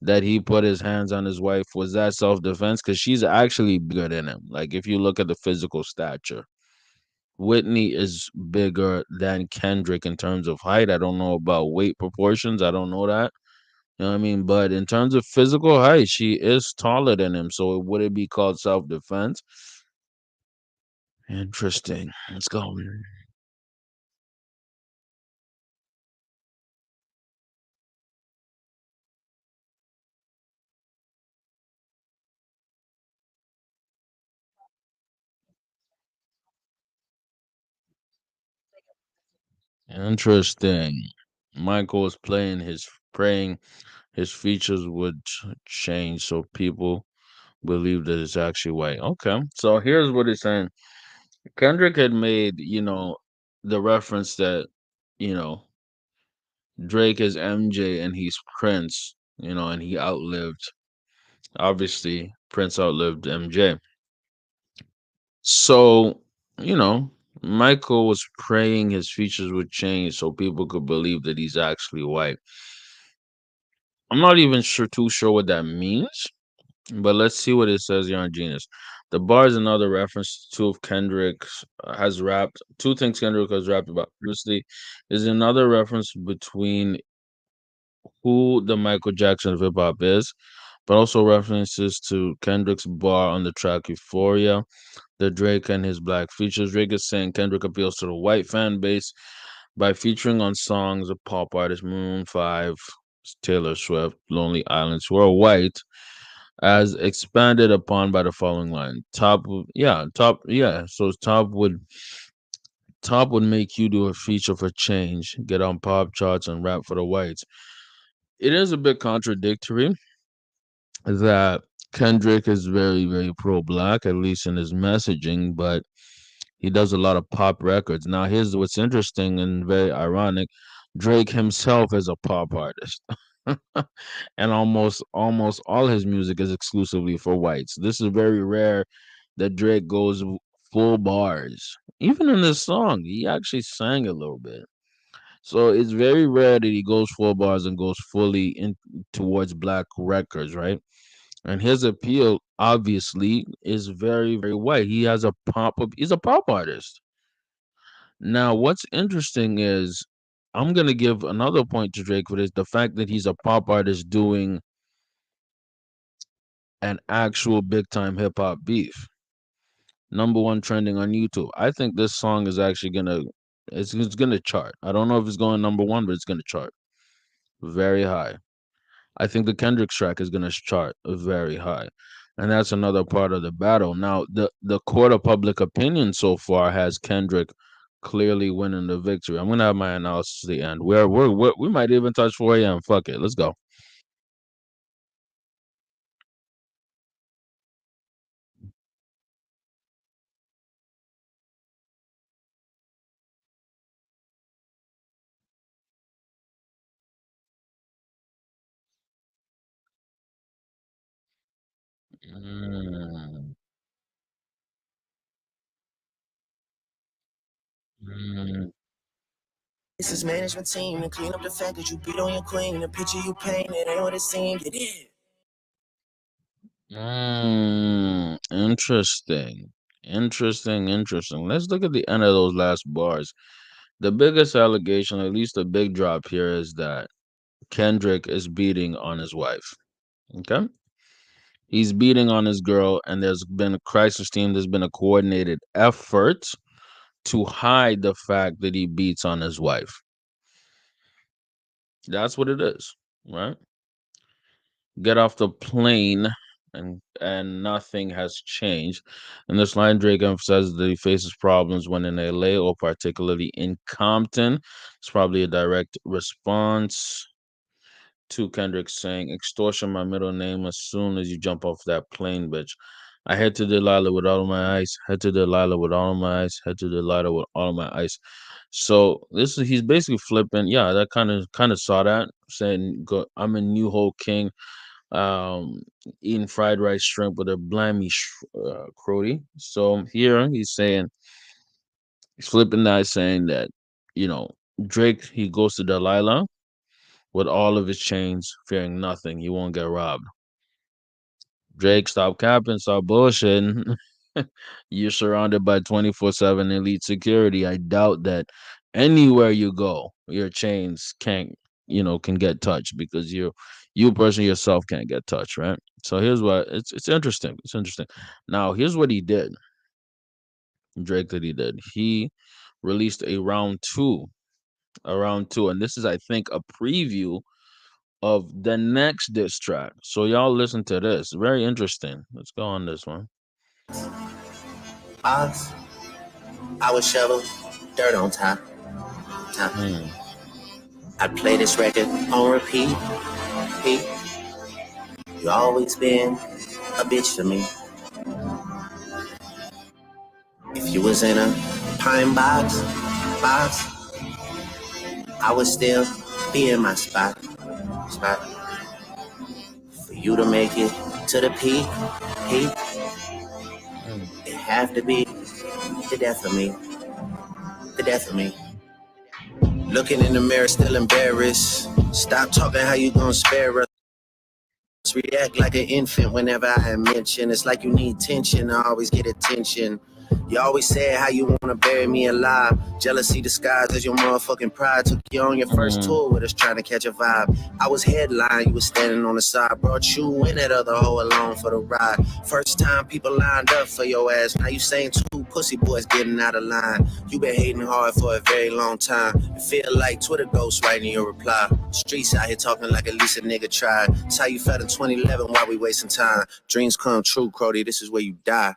that he put his hands on his wife, was that self defense? Because she's actually bigger than him. Like if you look at the physical stature, Whitney is bigger than Kendrick in terms of height. I don't know about weight proportions. I don't know that. You know what I mean? But in terms of physical height, she is taller than him. So would it be called self defense? Interesting. Let's go. Interesting. Michael is praying his features would change so people believe that it's actually white. Okay. So here's what it's saying. Kendrick had made, the reference that, you know, Drake is MJ and he's Prince, and he outlived, obviously, Prince outlived MJ. So, you know, Michael was praying his features would change so people could believe that he's actually white. I'm not even too sure what that means, but let's see what it says here on Genius. The bar is another reference to two of Kendrick's has rapped. Two things Kendrick has rapped about previously is another reference between who the Michael Jackson of hip hop is, but also references to Kendrick's bar on the track Euphoria, the Drake and his black features. Drake is saying Kendrick appeals to the white fan base by featuring on songs of pop artists Maroon 5, Taylor Swift, Lonely Islands, who are white, as expanded upon by the following line. So top would make you do a feature for change, get on pop charts and rap for the whites. It is a bit contradictory that Kendrick is very, very pro black, at least in his messaging, but he does a lot of pop records. Now, here's what's interesting and very ironic. Drake himself is a pop artist. And almost all his music is exclusively for whites. This is very rare that Drake goes full bars. Even in this song, he actually sang a little bit. So it's very rare that he goes full bars and goes fully in towards black records, right? And his appeal obviously is very, very white. He's a pop artist. Now, what's interesting is I'm gonna give another point to Drake for this: the fact that he's a pop artist doing an actual big time hip hop beef. Number one trending on YouTube. I think this song is actually it's gonna chart. I don't know if it's going number one, but it's gonna chart very high. I think the Kendrick track is gonna chart very high. And that's another part of the battle. Now, the court of public opinion so far has Kendrick clearly winning the victory. I'm gonna have my analysis at the end. We might even touch 4 a.m. Fuck it, let's go. Mm, mm, This is management team to clean up the fact that you beat on your queen. The picture you paint, it ain't what it seemed. You did. interesting. Interesting. Let's look at the end of those last bars. The biggest allegation, at least the big drop here, is that Kendrick is beating on his wife. Okay? He's beating on his girl, and there's been a crisis team. There's been a coordinated effort to hide the fact that he beats on his wife. That's what it is, right? Get off the plane, and nothing has changed. In this line, Drake emphasizes that he faces problems when in LA or particularly in Compton. It's probably a direct response to Kendrick saying, "Extortion, my middle name, as soon as you jump off that plane, bitch. I head to Delilah with all of my ice. Head to Delilah with all of my ice. Head to Delilah with all of my ice." So he's basically flipping. Yeah, that kind of saw that saying, "Go, I'm a new whole king." Um, eating fried rice shrimp with a blammy crody. So here he's saying He's flipping that, saying that, you know, Drake, he goes to Delilah with all of his chains, fearing nothing. He won't get robbed. Drake, stop capping, stop bullshitting. You're surrounded by 24/7 elite security. I doubt that anywhere you go, your chains can't, can get touched because you person yourself can't get touched, right? So here's what it's interesting. It's interesting. Now, here's what he did. Drake that he did. He released a round two, and this is, I think, a preview of the next diss track. So y'all listen to this. Very interesting. Let's go on this one. Ox, I would shovel dirt on top. Hmm. I'd play this record on repeat. Pete, you always been a bitch to me. If you was in a pine box, I would still be in my spot. For you to make it to the peak, Hmm. it have to be the death of me. The death of me. Looking in the mirror, still embarrassed. Stop talking how you gonna spare us. React like an infant whenever I mention. It's like you need tension, I always get attention. You always say how you wanna bury me alive. Jealousy disguised as your motherfucking pride. Took you on your first Hmm. tour with us trying to catch a vibe. I was headline, you was standing on the side. Brought you and that other hoe along for the ride. First time people lined up for your ass. Now you saying two pussy boys getting out of line. You been hating hard for a very long time. It feel like Twitter ghosts writing your reply. Streets out here talking like at least a nigga tried. It's how you felt in 2011 while we wasting time. Dreams come true, Crody, this is where you die.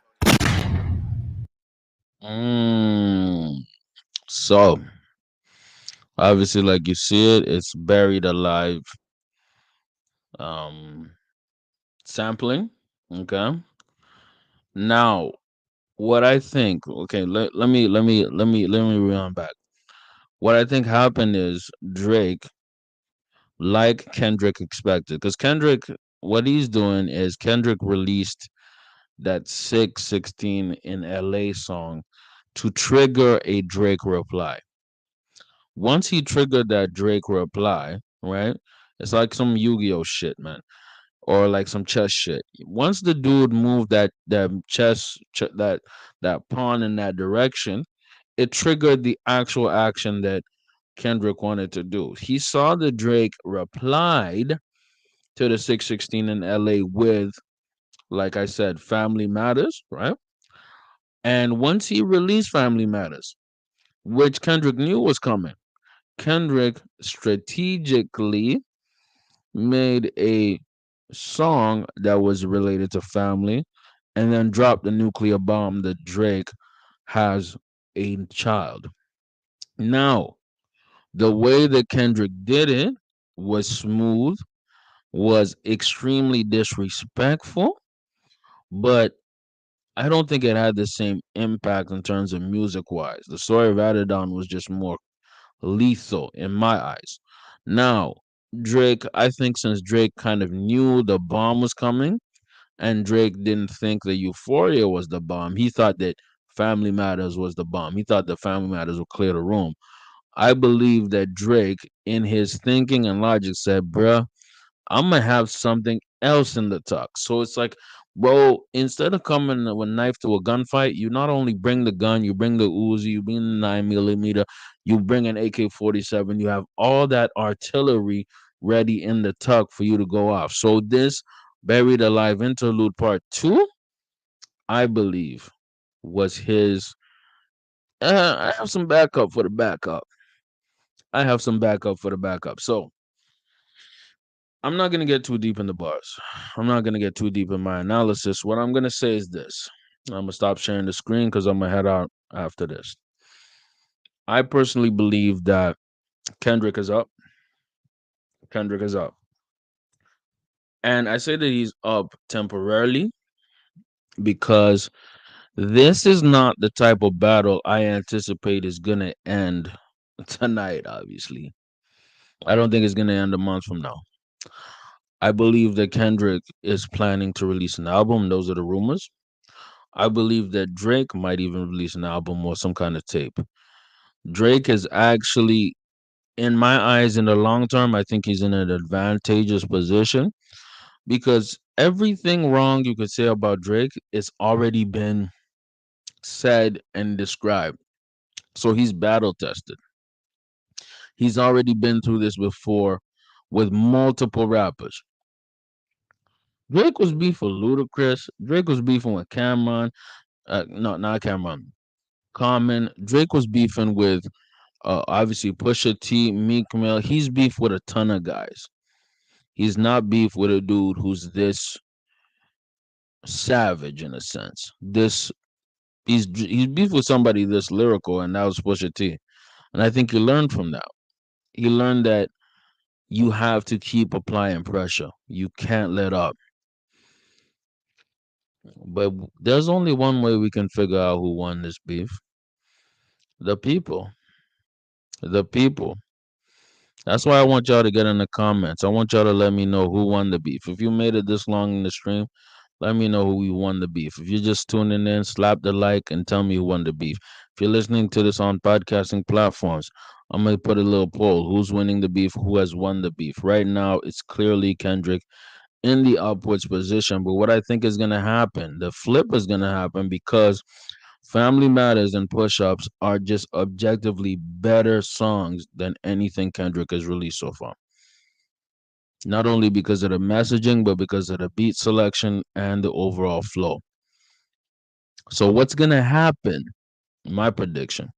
Mm. So obviously, like you see it, it's buried alive. Um, sampling. Okay. Now, what I think. Okay, let me run back. What I think happened is Drake, like Kendrick expected, because Kendrick, what he's doing is Kendrick released that 616 in LA song to trigger a Drake reply. Once he triggered that Drake reply, right? It's like some Yu-Gi-Oh shit, man, or like some chess shit. Once the dude moved that that pawn in that direction, it triggered the actual action that Kendrick wanted to do. He saw the Drake replied to the 616 in LA with, like I said, Family Matters, right? And once he released Family Matters, which Kendrick knew was coming, Kendrick strategically made a song that was related to family and then dropped the nuclear bomb that Drake has a child. Now, the way that Kendrick did it was smooth, was extremely disrespectful, but I don't think it had the same impact in terms of music wise. The story of Adidon was just more lethal in my eyes. Now, Drake, I think since Drake kind of knew the bomb was coming and Drake didn't think that Euphoria was the bomb, he thought that Family Matters was the bomb. He thought that Family Matters would clear the room. I believe that Drake, in his thinking and logic, said, bruh, I'm gonna have something else in the tuck. So it's like, bro, instead of coming with a knife to a gunfight, you not only bring the gun, you bring the Uzi, you bring the 9 millimeter, you bring an AK-47. You have all that artillery ready in the tuck for you to go off. So this Buried Alive Interlude Part 2, I believe, was his. I have some backup for the backup. I have some backup for the backup. So I'm not gonna get too deep in the bars. I'm not gonna get too deep in my analysis. What I'm gonna say is this. I'm gonna stop sharing the screen because I'm gonna head out after this. I personally believe that Kendrick is up. Kendrick is up. And I say that he's up temporarily because this is not the type of battle I anticipate is gonna end tonight, obviously. I don't think it's gonna end a month from now. I believe that Kendrick is planning to release an album. Those are the rumors. I believe that Drake might even release an album or some kind of tape. Drake is actually, in my eyes, in the long term, I think he's in an advantageous position because everything wrong you could say about Drake is already been said and described. So he's battle tested. He's already been through this before with multiple rappers. Drake was beefing with Ludacris. Drake was beefing with Cameron. No, not Cameron. Common. Drake was beefing with obviously Pusha T, Meek Mill. He's beef with a ton of guys. He's not beef with a dude who's this savage in a sense. This he's beef with somebody this lyrical, and that was Pusha T. And I think he learned from that. He learned that you have to keep applying pressure. You can't let up. But there's only one way we can figure out who won this beef. The people. The people. That's why I want y'all to get in the comments. I want y'all to let me know who won the beef. If you made it this long in the stream, let me know who we won the beef. If you're just tuning in, slap the like and tell me who won the beef. If you're listening to this on podcasting platforms, I'm gonna put a little poll. Who's winning the beef? Who has won the beef? Right now, it's clearly Kendrick in the upwards position. But what I think is gonna happen, the flip is gonna happen because Family Matters and Push Ups are just objectively better songs than anything Kendrick has released so far. Not only because of the messaging, but because of the beat selection and the overall flow. So, what's going to happen, my prediction,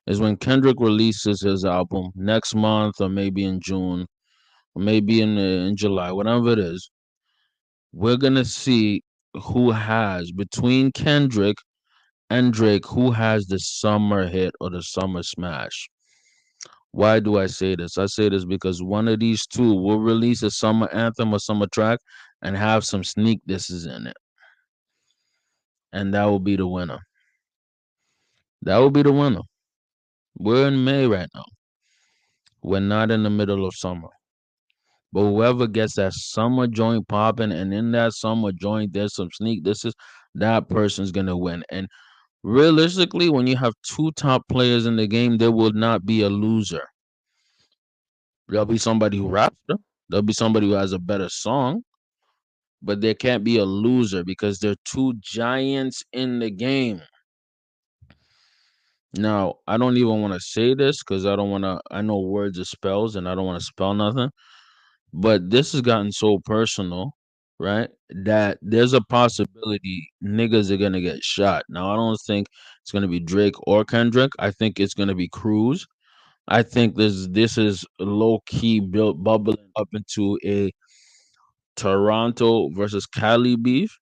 is when Kendrick releases his album next month or maybe in June or maybe in July, whatever it is, we're going to see who has, between Kendrick and Drake, who has the summer hit or the summer smash. Why do I say this? I say this because one of these two will release a summer anthem or summer track and have some sneak disses in it. And that will be the winner. That will be the winner. We're in May right now. We're not in the middle of summer. But whoever gets that summer joint popping and in that summer joint there's some sneak disses, that person's gonna win. And realistically, when you have two top players in the game, there will not be a loser. There'll be somebody who raps, there'll be somebody who has a better song, but there can't be a loser because they're two giants in the game. Now, I don't even want to say this because I don't want to. I know words are spells and I don't want to spell nothing, but this has gotten so personal, right? That there's a possibility niggas are going to get shot. Now, I don't think it's going to be Drake or Kendrick. I think it's going to be Cruz. I think this is low key built bubbling up into a Toronto versus Cali beef.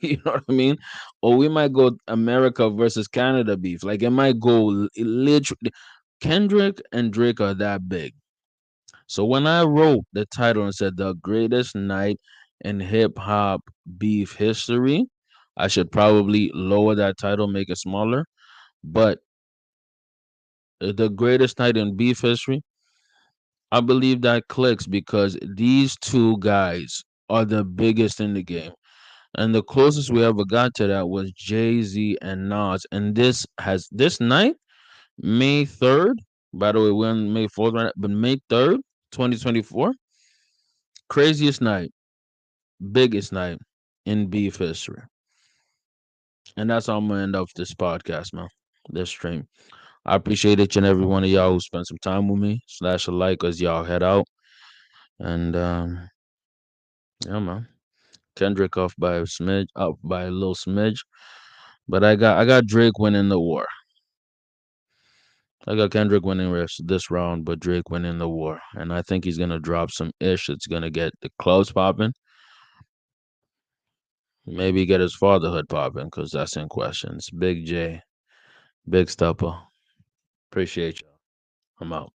You know what I mean? Or we might go America versus Canada beef. Like it might go literally. Kendrick and Drake are that big. So when I wrote the title and said the greatest night in hip hop beef history, I should probably lower that title, make it smaller. But the greatest night in beef history, I believe that clicks because these two guys are the biggest in the game. And the closest we ever got to that was Jay Z and Nas. And this night, May 3rd, by the way, we're on May 4th right now, but May 3rd, 2024, craziest night, biggest night in beef history. And that's how I'm going to end up this podcast, man, this stream. I appreciate each and every one of y'all who spent some time with me. Slash a like as y'all head out. And yeah, man. Kendrick off by a smidge, up by a little smidge. But I got Drake winning the war. I got Kendrick winning this round, but Drake winning the war. And I think he's gonna drop some ish. It's gonna get the clubs popping. Maybe get his fatherhood popping, because that's in question. It's Big J, Big Stepper. Appreciate you. I'm out.